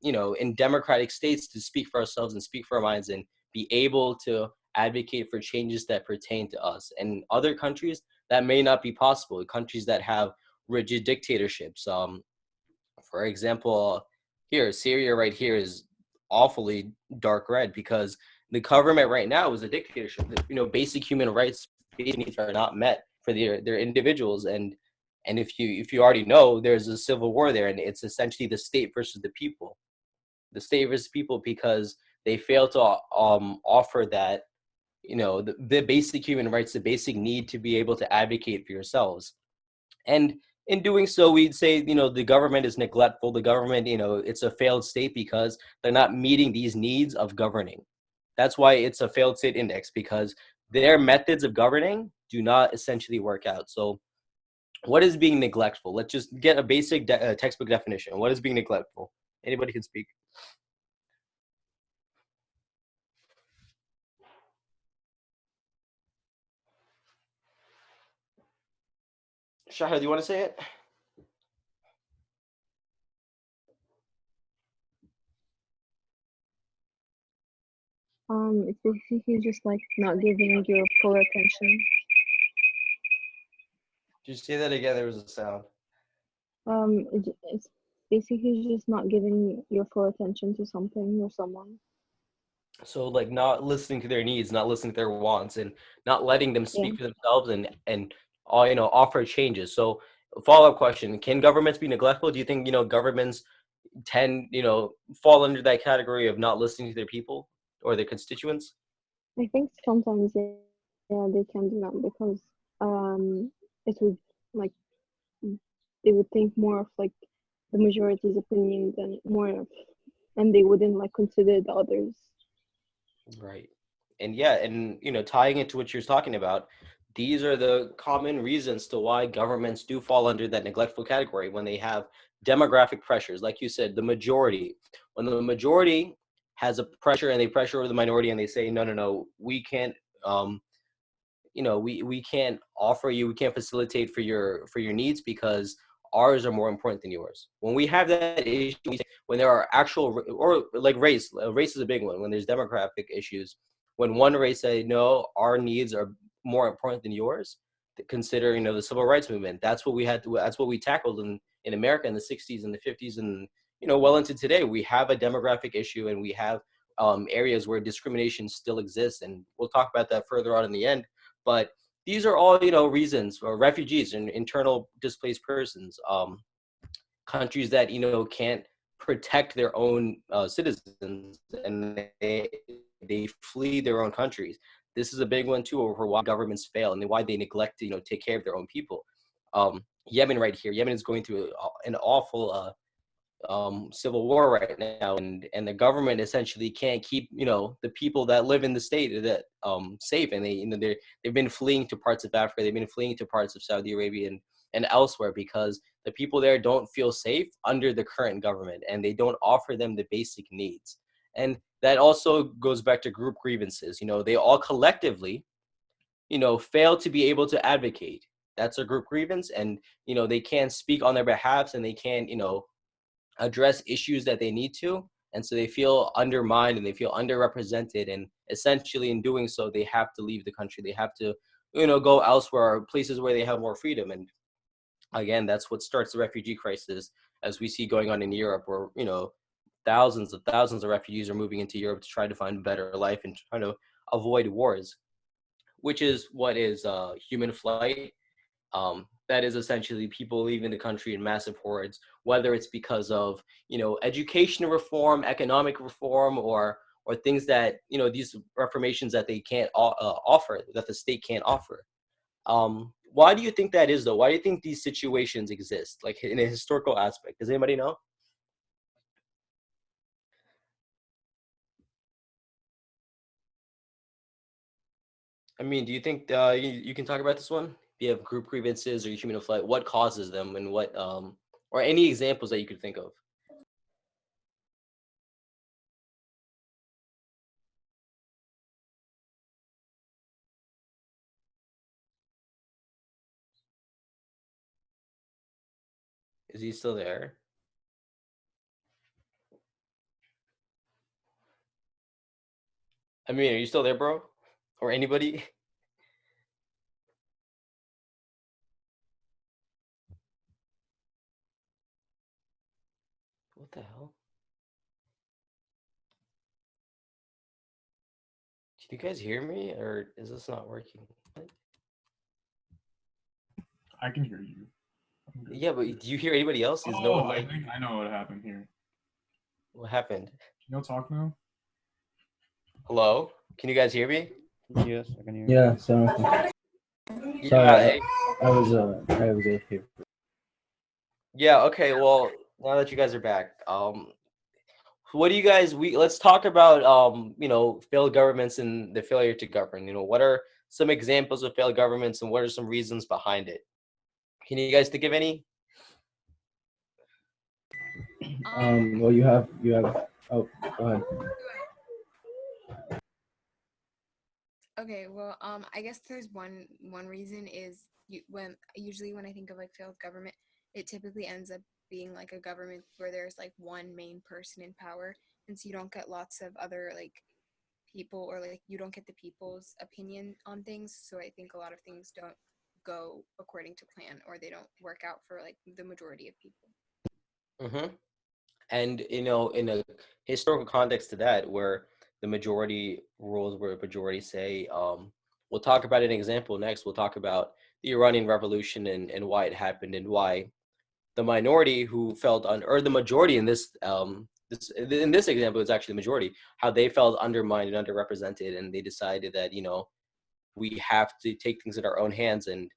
in democratic states, to speak for ourselves and speak for our minds and be able to advocate for changes that pertain to us. And other countries, that may not be possible. Countries that have rigid dictatorships. For example, here, Syria right here is awfully dark red because the government right now is a dictatorship. Basic human rights, basic needs are not met for their individuals. And if you already know, there's a civil war there, and it's essentially the state versus the people. The state versus people, because they fail to offer that, the basic human rights, the basic need to be able to advocate for yourselves. And in doing so, we'd say, the government is neglectful. The government, it's a failed state because they're not meeting these needs of governing. That's why it's a failed state index, because their methods of governing do not essentially work out. So what is being neglectful? Let's just get a basic textbook definition. What is being neglectful? Anybody can speak. Shahid, do you want to say it? It's basically just like not giving your full attention. Just say that again. There was a sound. It's basically just not giving your full attention to something or someone. So like not listening to their needs, not listening to their wants, and not letting them speak for themselves and offer changes. So follow-up question, can governments be neglectful? Do you think governments tend fall under that category of not listening to their people or their constituents? I think sometimes they can do that because it would like they would think more of like the majority's opinion than and they wouldn't like consider the others. Right. And tying it to what you're talking about, these are the common reasons to why governments do fall under that neglectful category when they have demographic pressures. Like you said, when the majority has a pressure and they pressure over the minority and they say, no, we can't, we can't offer you, we can't facilitate for your needs because ours are more important than yours. When we have that issue, when there are actual, or like race is a big one. When there's demographic issues, when one race say, no, our needs are more important than yours, consider, the civil rights movement. That's what we tackled in America in the 60s and the 50s and, well into today. We have a demographic issue and we have areas where discrimination still exists, and we'll talk about that further on in the end. But these are all, reasons for refugees and internal displaced persons, countries that, can't protect their own citizens, and they flee their own countries. This is a big one too, over why governments fail and why they neglect to, take care of their own people. Yemen right here. Yemen is going through an awful civil war right now, and the government essentially can't keep the people that live in the state that safe, and they've been fleeing to parts of Africa, they've been fleeing to parts of Saudi Arabia and elsewhere, because the people there don't feel safe under the current government, and they don't offer them the basic needs. And that also goes back to group grievances. They all collectively fail to be able to advocate. That's a group grievance, and they can't speak on their behalf, and they can't address issues that they need to, and so they feel undermined and they feel underrepresented, and essentially in doing so they have to leave the country. They have to go elsewhere, or places where they have more freedom. And again, that's what starts the refugee crisis, as we see going on in Europe, where thousands of refugees are moving into Europe to try to find a better life and try to avoid wars, which is what is human flight. That is essentially people leaving the country in massive hordes, whether it's because of education reform, economic reform, or things that these reformations that they can't offer, that the state can't offer. Why do you think that is, though? Why do you think these situations exist, like in a historical aspect? Does anybody know? I mean, do you think you can talk about this one? If you have group grievances or human flight, what causes them, and what or any examples that you could think of? Is he still there? I mean, are you still there, bro? Or anybody? What the hell? Can you guys hear me, or is this not working? What? I can hear you. Yeah, but do you hear anybody else? Is no Oh, one I like? think I know what happened here. What happened? Can you talk now? Hello? Can you guys hear me? Yes, I can hear you. Yeah, so Yeah. sorry, I was AFK. Yeah. Okay. Well, now that you guys are back, what do you guys? Let's talk about failed governments and the failure to govern. What are some examples of failed governments, and what are some reasons behind it? Can you guys think of any? Well, you have. Oh, go ahead. Okay, well, I guess there's one reason is usually when I think of like failed government, it typically ends up being like a government where there's like one main person in power, and so you don't get lots of other like people, or like you don't get the people's opinion on things. So I think a lot of things don't go according to plan, or they don't work out for like the majority of people. Mm-hmm. And in a historical context to that, where the majority rules, where majority say, we'll talk about an example next. We'll talk about the Iranian Revolution, and why it happened, and why the minority who felt or the majority in this in this example, it's actually the majority, how they felt undermined and underrepresented, and they decided that we have to take things in our own hands. And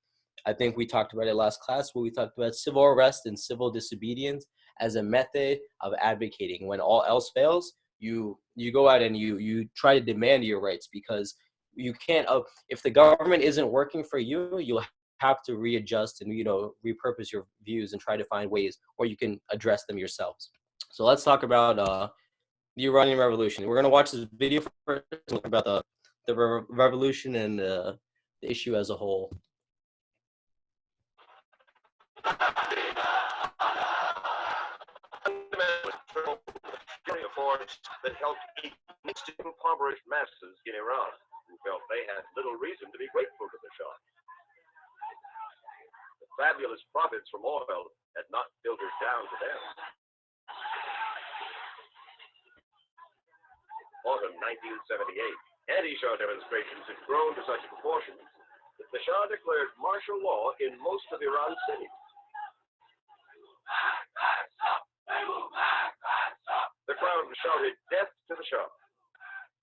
I think we talked about it last class, where we talked about civil arrest and civil disobedience as a method of advocating. When all else fails, you go out and you try to demand your rights, because you can't. If the government isn't working for you, you'll have to readjust and repurpose your views and try to find ways where you can address them yourselves. So let's talk about the Iranian Revolution. We're gonna watch this video first, talk about the revolution and the issue as a whole. Force that helped impoverished masses in Iran, who felt they had little reason to be grateful to the Shah. The fabulous profits from oil had not filtered down to them. For 1978. Anti-Shah demonstrations had grown to such proportions that the Shah declared martial law in most of Iran's cities. The crowd shouted death to the Shah.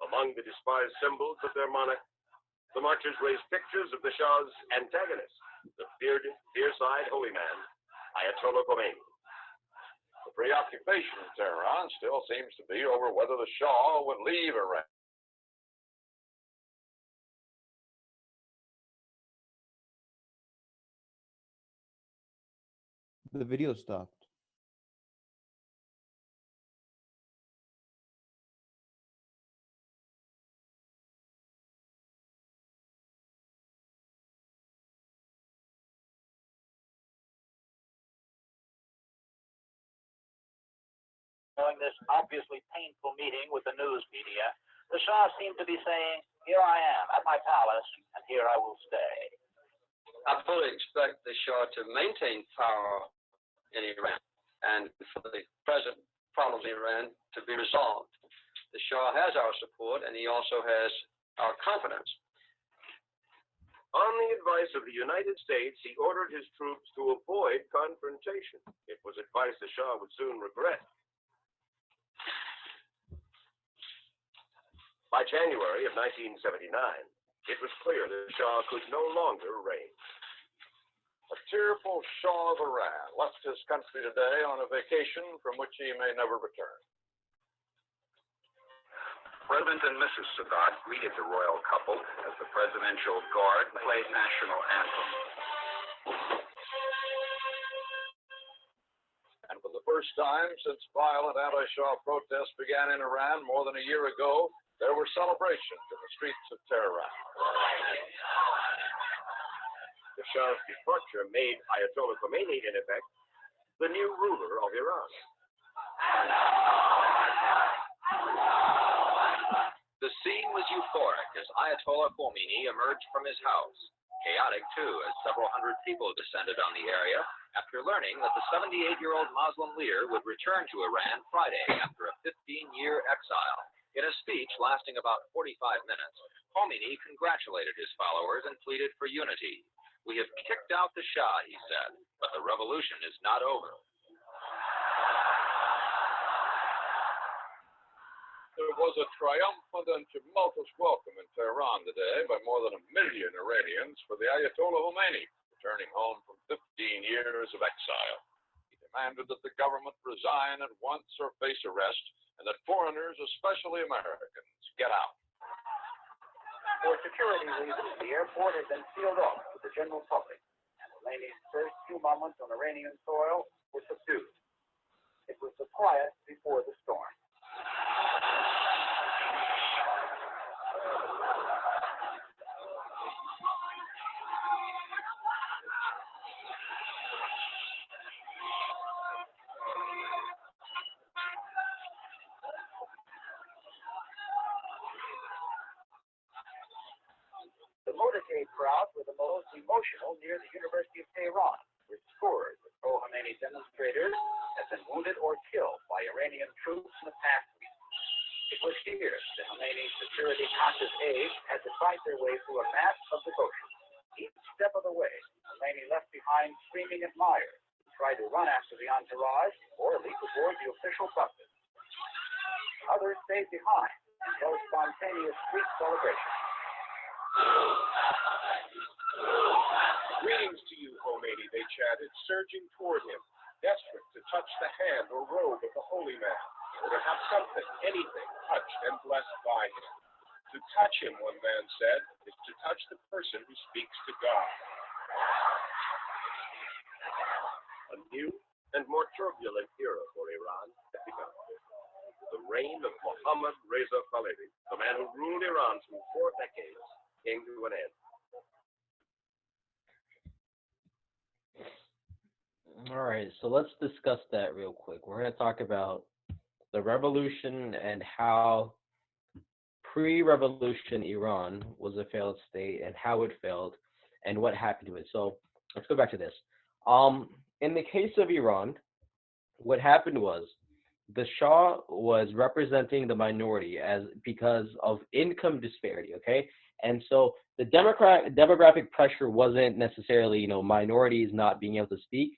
Among the despised symbols of their monarch, the marchers raised pictures of the Shah's antagonist, the bearded, fierce-eyed holy man, Ayatollah Khomeini. The preoccupation in Tehran still seems to be over whether the Shah would leave Iran. The video stopped. During this obviously painful meeting with the news media, the Shah seemed to be saying, "Here I am at my palace, and here I will stay." I fully expect the Shah to maintain power in Iran and for the present problems in Iran to be resolved. The Shah has our support and he also has our confidence. On the advice of the United States, he ordered his troops to avoid confrontation. It was advice the Shah would soon regret. By January of 1979, it was clear that the Shah could no longer reign. A tearful Shah of Iran left his country today on a vacation from which he may never return. President and Mrs. Sadat greeted the royal couple as the Presidential Guard played national anthem. And for the first time since violent anti-Shah protests began in Iran more than a year ago, there were celebrations in the streets of Tehran. The Shah's departure made Ayatollah Khomeini, in effect, the new ruler of Iran. The scene was euphoric as Ayatollah Khomeini emerged from his house. Chaotic, too, as several hundred people descended on the area after learning that the 78-year-old Muslim leader would return to Iran Friday after a 15-year exile. In a speech lasting about 45 minutes, Khomeini congratulated his followers and pleaded for unity. "We have kicked out the Shah," he said, "but the revolution is not over." There was a triumphant and tumultuous welcome in Tehran today by more than 1 million Iranians for the Ayatollah Khomeini, returning home from 15 years of exile. He demanded that the government resign at once or face arrest, and that foreigners, especially Americans, get out. For security reasons, the airport had been sealed off to the general public, and Khomeini's first few moments on Iranian soil were subdued. It was the quiet before the storm. The motorcade crowds were the most emotional near the University of Tehran, where scores of pro-Khomeini demonstrators had been wounded or killed by Iranian troops in the past week. It was here that Khomeini's security-conscious aides had to fight their way through a mass of devotion. Each step of the way, Khomeini left behind screaming admirers who tried to run after the entourage or leap aboard the official buses. Others stayed behind and held spontaneous street celebrations. "Greetings to you, Khomeini," they chanted, surging toward him, desperate to touch the hand or robe of the holy man, or to have something, anything, touched and blessed by him. To touch him, one man said, is to touch the person who speaks to God. A new and more turbulent era for Iran had begun. The reign of Mohammad Reza Pahlavi, the man who ruled Iran through 4 decades, came to an end. All right, so let's discuss that real quick. We're going to talk about the revolution and how pre-revolution Iran was a failed state and how it failed and what happened to it. So let's go back to this. In the case of Iran, what happened was the Shah was representing the minority as because of income disparity, okay? And so the demographic pressure wasn't necessarily, minorities not being able to speak.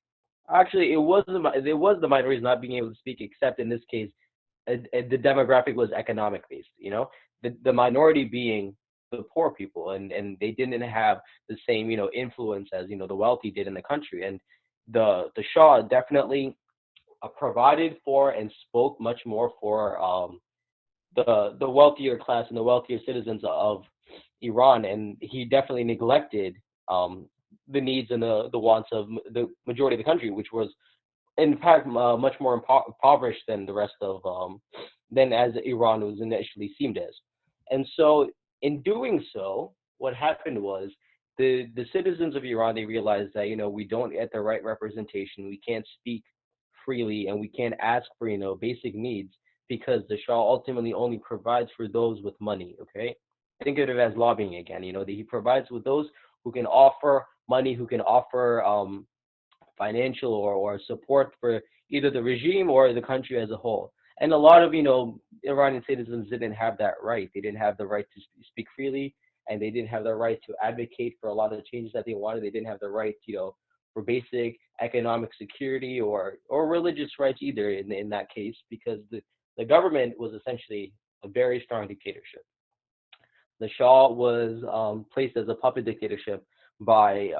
Actually, it was the minorities not being able to speak, except in this case, the demographic was economic based, the minority being the poor people, and they didn't have the same, influence as, the wealthy did in the country. And the Shah definitely provided for and spoke much more for the wealthier class and the wealthier citizens of Iran, and he definitely neglected the needs and the wants of the majority of the country, which was in fact much more impoverished than the rest of than as Iran was initially seemed as. And so in doing so, what happened was the citizens of Iran, they realized that we don't get the right representation, we can't speak freely, and we can't ask for basic needs because the Shah ultimately only provides for those with money. Okay, think of it as lobbying again. That he provides with those who can offer money, who can offer financial or support for either the regime or the country as a whole. And a lot of Iranian citizens didn't have that right. They didn't have the right to speak freely, and they didn't have the right to advocate for a lot of the changes that they wanted. They didn't have the right, for basic economic security or religious rights either in that case, because the government was essentially a very strong dictatorship. The Shah was placed as a puppet dictatorship by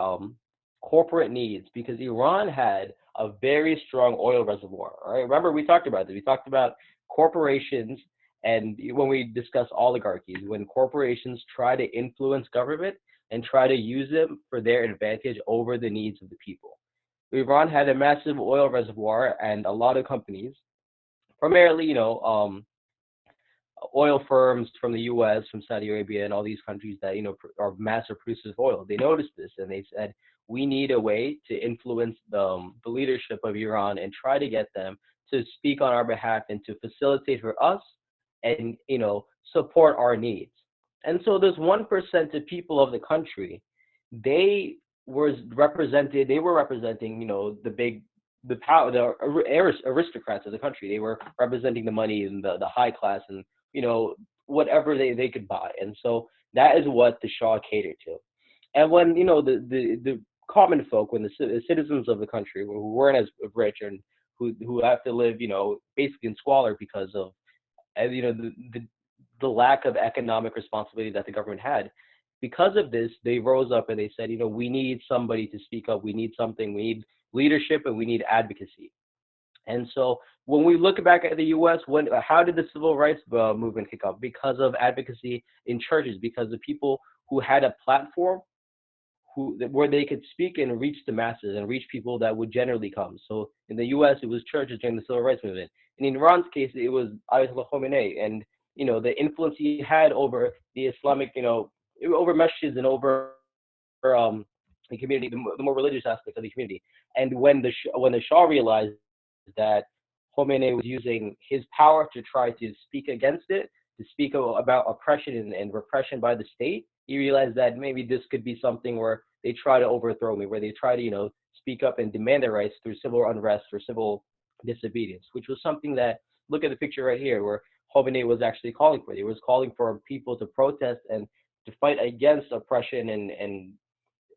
corporate needs because Iran had a very strong oil reservoir. All right, remember we talked about this. We talked about corporations, and when we discuss oligarchies, when corporations try to influence government and try to use them for their advantage over the needs of the people. Iran had a massive oil reservoir, and a lot of companies, primarily, oil firms from the U.S., from Saudi Arabia, and all these countries that are massive producers of oil. They noticed this, and they said, we need a way to influence the leadership of Iran and try to get them to speak on our behalf and to facilitate for us and support our needs. And so this 1% of people of the country, they were representing the power, the aristocrats of the country. They were representing the money and the high class and whatever they could buy. And so that is what the Shah catered to. And when the common folk, when the citizens of the country who weren't as rich and who have to live basically in squalor because of the lack of economic responsibility that the government had, because of this, they rose up and they said, we need somebody to speak up, we need something, we need leadership, and we need advocacy. And so when we look back at the U.S., how did the civil rights movement kick off? Because of advocacy in churches, because the people who had a platform where they could speak and reach the masses and reach people that would generally come. So in the U.S., it was churches during the civil rights movement. In Iran's case, it was Ayatollah Khomeini and the influence he had over the Islamic, over masjids and over the community, the more religious aspects of the community. And when the Shah realized that Khomeini was using his power to try to speak against it, to speak about oppression and repression by the state, he realized that maybe this could be something where they try to overthrow me, where they try to, speak up and demand their rights through civil unrest or civil disobedience, which was something that, look at the picture right here, where Khomeini was actually calling for. He was calling for people to protest and to fight against oppression and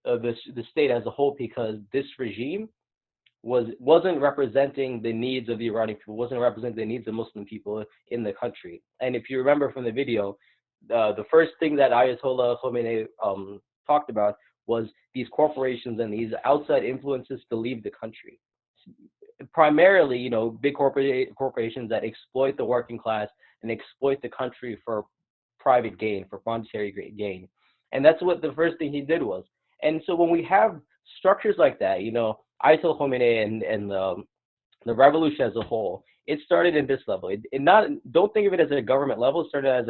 the state as a whole, because this regime wasn't representing the needs of the Iranian people, wasn't representing the needs of Muslim people in the country. And if you remember from the video, the first thing that Ayatollah Khomeini talked about was these corporations and these outside influences to leave the country. Primarily, big corporations that exploit the working class and exploit the country for private gain, for monetary gain. And that's what the first thing he did was. And so when we have structures like that, Ayatollah Khomeini and the revolution as a whole, it started in this level. Don't think of it as a government level. It started as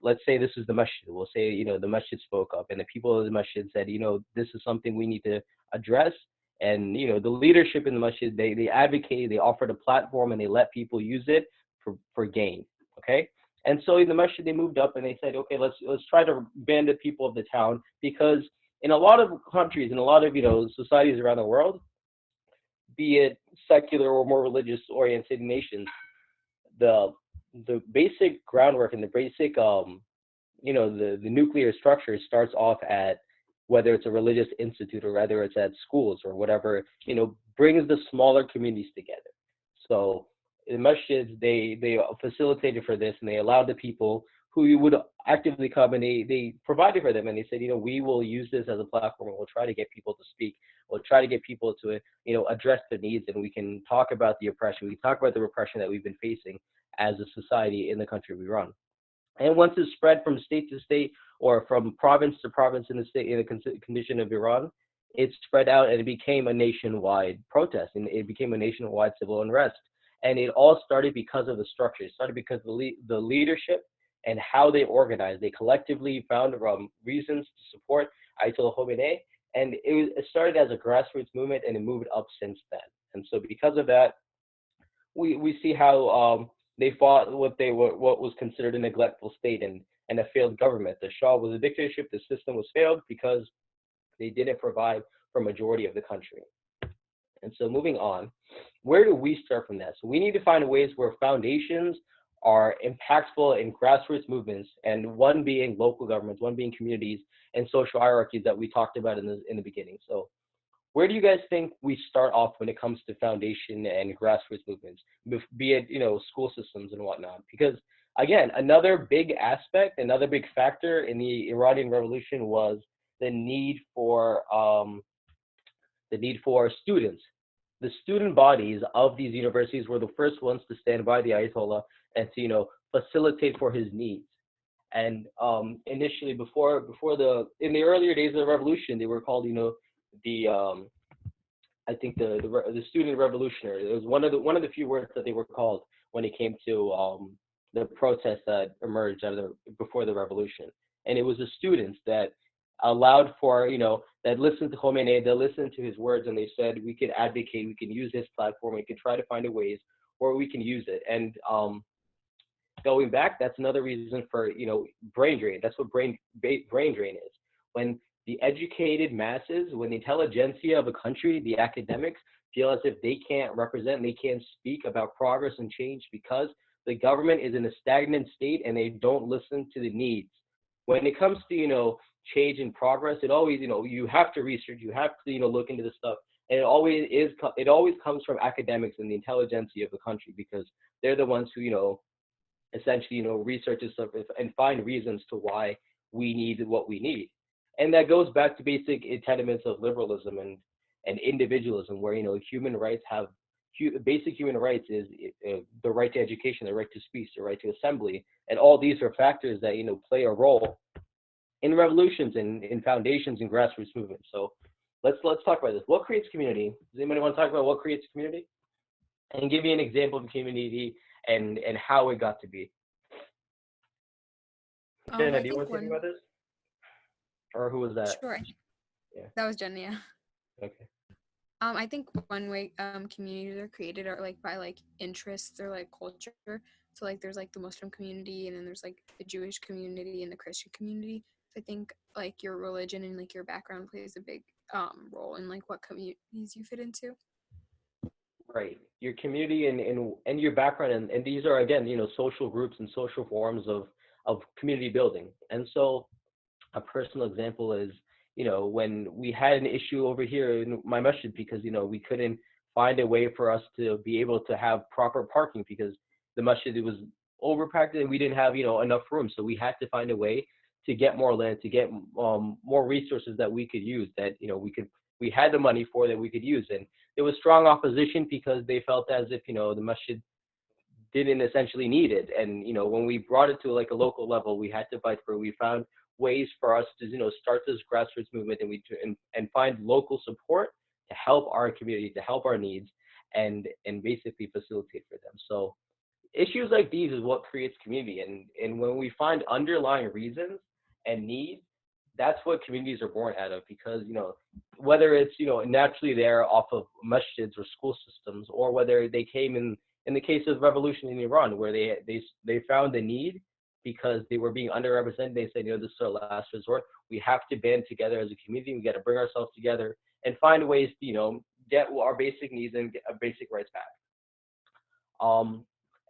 let's say this is the masjid. We'll say, the masjid spoke up and the people of the masjid said, this is something we need to address. And, the leadership in the masjid, they advocated, they offered a platform, and they let people use it for gain. Okay. And so in the masjid, they moved up and they said, okay, let's try to ban the people of the town, because in a lot of countries, in a lot of, societies around the world, be it secular or more religious oriented nations, the basic groundwork and the basic the nuclear structure starts off at, whether it's a religious institute or whether it's at schools or whatever, brings the smaller communities together. So the masjids, they facilitated for this, and they allowed the people who would actively come, and they provided for them, and they said, we will use this as a platform, and we'll try to get people to speak. We'll try to get people to, address their needs, and we can talk about the oppression. We can talk about the repression that we've been facing as a society in the country we run. And once it's spread from state to state or from province to province in the state, in the condition of Iran, it spread out and it became a nationwide protest, and it became a nationwide civil unrest. And it all started because of the structure. It started because the leadership and how they organized. They collectively found reasons to support Ayatollah Khomeini, and it started as a grassroots movement, and it moved up since then. And so because of that, we see how they fought what was considered a neglectful state and a failed government. The Shah was a dictatorship. The system was failed because they didn't provide for majority of the country. And so moving on, where do we start from that? So we need to find ways where foundations are impactful in grassroots movements, and one being local governments, one being communities and social hierarchies that we talked about in the beginning. So where do you guys think we start off when it comes to foundation and grassroots movements, be it, school systems and whatnot? Because again, another big aspect, another big factor in the Iranian Revolution was the need for students. The student bodies of these universities were the first ones to stand by the Ayatollah and to, facilitate for his needs. And initially, in the earlier days of the revolution, they were called, I think the student revolutionary. It was one of the few words that they were called when it came to the protests that emerged before the revolution. And it was the students that allowed for, that listened to Khomeini, they listened to his words, and they said, we could advocate, we can use this platform, we can try to find a ways where we can use it. And going back, that's another reason for, brain drain. That's what brain drain is. When the educated masses, when the intelligentsia of a country, the academics, feel as if they can't represent, they can't speak about progress and change because the government is in a stagnant state and they don't listen to the needs. When it comes to, change and progress, it always, you have to research, you have to, look into this stuff. And it always comes from academics and the intelligentsia of the country, because they're the ones who, essentially, research this stuff and find reasons to why we need what we need. And that goes back to basic tenements of liberalism and individualism, where, human rights basic human rights is the right to education, the right to speech, the right to assembly. And all these are factors that, play a role in revolutions and in foundations and grassroots movements. So let's talk about this. What creates community? Does anybody want to talk about what creates community? And give me an example of community and how it got to be. Jenna, do you want to think about this? Or who was that? Sure. Yeah. That was Jenna, yeah. Okay. I think one way communities are created are by interests or culture. So there's the Muslim community, and then there's the Jewish community and the Christian community. So I think your religion and your background plays a big role in what communities you fit into. Right. Your community and your background, and these are, again, social groups and social forms of community building. And so a personal example is, when we had an issue over here in my masjid, because, we couldn't find a way for us to be able to have proper parking, because the masjid, it was overpacked and we didn't have, enough room. So we had to find a way to get more land, to get more resources that we could use, that, we had the money for, that we could use. And there was strong opposition because they felt as if, the masjid didn't essentially need it. And, when we brought it to a local level, we had to fight for it. We found ways for us to, start this grassroots movement, and find local support to help our community, to help our needs, and basically facilitate for them. So issues like these is what creates community. And when we find underlying reasons and needs, that's what communities are born out of, because, whether it's, naturally there off of masjids or school systems, or whether they came in the case of revolution in Iran, where they found the need because they were being underrepresented. They said, this is our last resort. We have to band together as a community. We got to bring ourselves together and find ways to, get our basic needs and get basic rights back.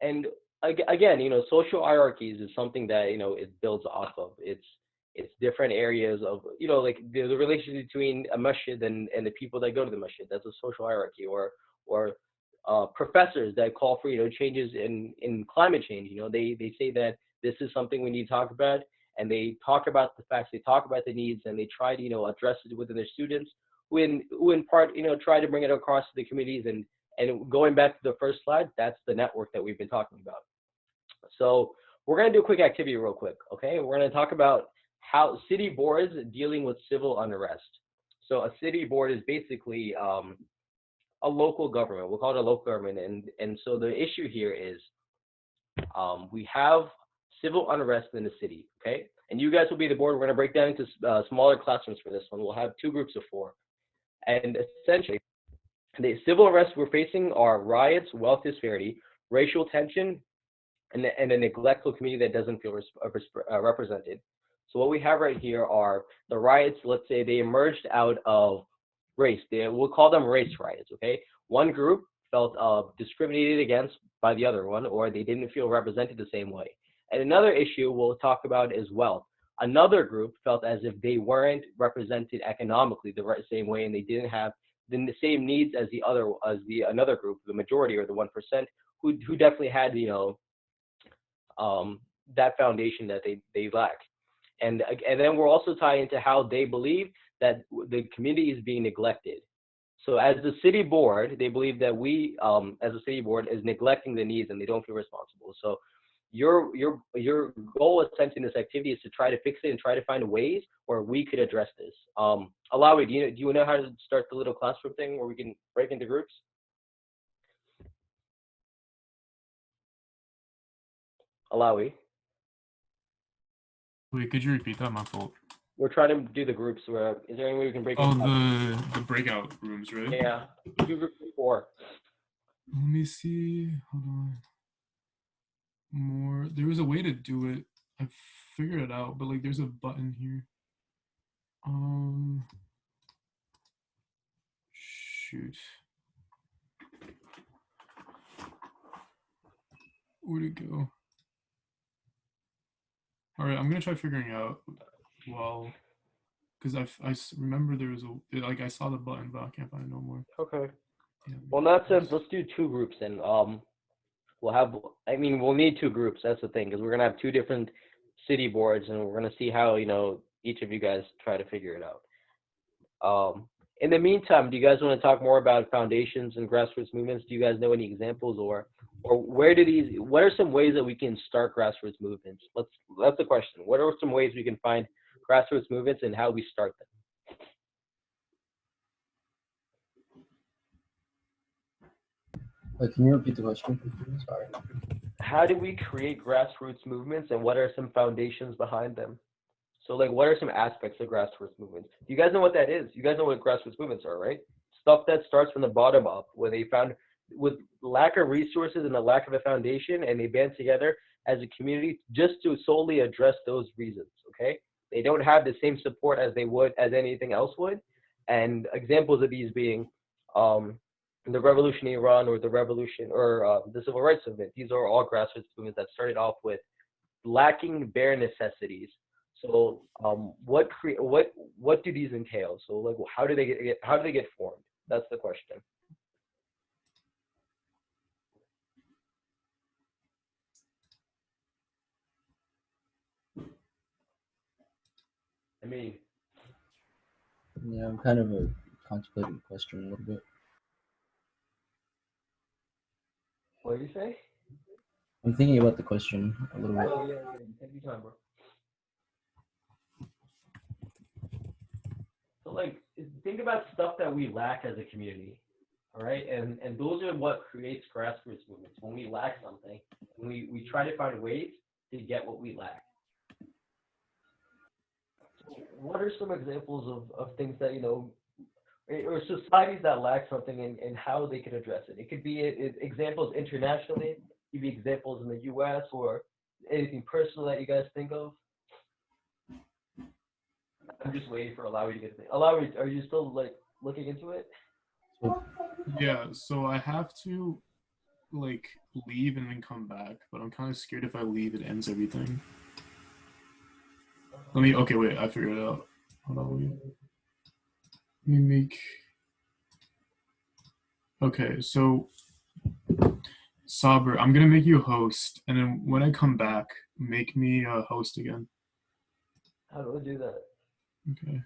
And again, social hierarchies is something that it builds off of. It's different areas of like the relationship between a masjid and the people that go to the masjid. That's a social hierarchy. Or professors that call for changes in climate change. They say that this is something we need to talk about, and they talk about the facts, they talk about the needs, and they try to address it within their students, who in part try to bring it across to the communities. And going back to the first slide, that's the network that we've been talking about. So we're going to do a quick activity real quick, okay? We're going to talk about how city boards dealing with civil unrest. So a city board is basically a local government. We'll call it a local government. And so the issue here is we have civil unrest in the city, okay? And you guys will be the board. We're going to break down into smaller classrooms for this one. We'll have 2 groups of 4. And essentially, the civil unrest we're facing are riots, wealth disparity, racial tension, and a neglectful community that doesn't feel represented. So what we have right here are the riots. Let's say they emerged out of race. We'll call them race riots, okay? One group felt discriminated against by the other one, or they didn't feel represented the same way. And another issue we'll talk about is wealth. Another group felt as if they weren't represented economically the same way, and they didn't have the same needs as another group, the majority or the 1%, who definitely had that foundation that they lack. And then we're also tying into how they believe that the community is being neglected. So as the city board, they believe that we, as a city board, is neglecting the needs, and they don't feel responsible. So your goal essentially in this activity is to try to fix it and try to find ways where we could address this. Alawi, do you know how to start the little classroom thing where we can break into groups? Alawi. Wait, could you repeat that? My fault. We're trying to do the groups. Is there any way we can break? Oh, the breakout rooms, right? Yeah, 2 groups of 4. Let me see. Hold on. More. There was a way to do it. I figured it out, but like, there's a button here. Shoot. Where'd it go? All right, I'm gonna try figuring out. Well, because I remember there was I saw the button, but I can't find it no more. Okay. Yeah, Well, in that sense, let's do 2 groups then. We'll need 2 groups. That's the thing, because we're gonna have 2 different city boards, and we're gonna see how each of you guys try to figure it out. In the meantime, do you guys want to talk more about foundations and grassroots movements? Do you guys know any examples, or what are some ways that we can start grassroots movements? That's the question. What are some ways we can find grassroots movements and how we start them? Can you repeat the question? Sorry. How do we create grassroots movements, and what are some foundations behind them? So, like, what are some aspects of grassroots movements? You guys know what that is? You guys know what grassroots movements are, right? Stuff that starts from the bottom up, where they found with lack of resources and the lack of a foundation, and they band together as a community just to solely address those reasons, okay? They don't have the same support as anything else would. And examples of these being the revolution in Iran, or the revolution, or the civil rights movement. These are all grassroots movements that started off with lacking bare necessities. So what do these entail? So, like, how do they get formed? That's the question. Yeah, I'm kind of contemplating the question a little bit. What did you say? I'm thinking about the question a little bit. Oh, yeah. Take your time, bro. So, like, think about stuff that we lack as a community, all right? And those are what creates grassroots movements. When we lack something, we try to find ways to get what we lack. So what are some examples of things that, or societies that lack something, and how they can address it? It could be examples internationally, it could be examples in the US, or anything personal that you guys think of. I'm just waiting for Alawi to get there. Alawi, are you still, like, looking into it? Yeah, so I have to like leave and then come back, but I'm kind of scared if I leave it ends everything. Okay, wait, I figured it out. Hold on, wait. Let me make. Okay, so Saber, I'm gonna make you a host, and then when I come back, make me a host again. How do I do that? Okay.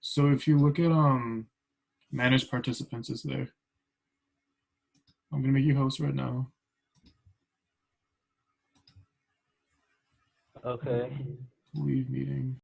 So if you look at manage participants is there. I'm gonna make you host right now. Okay. Leave meeting.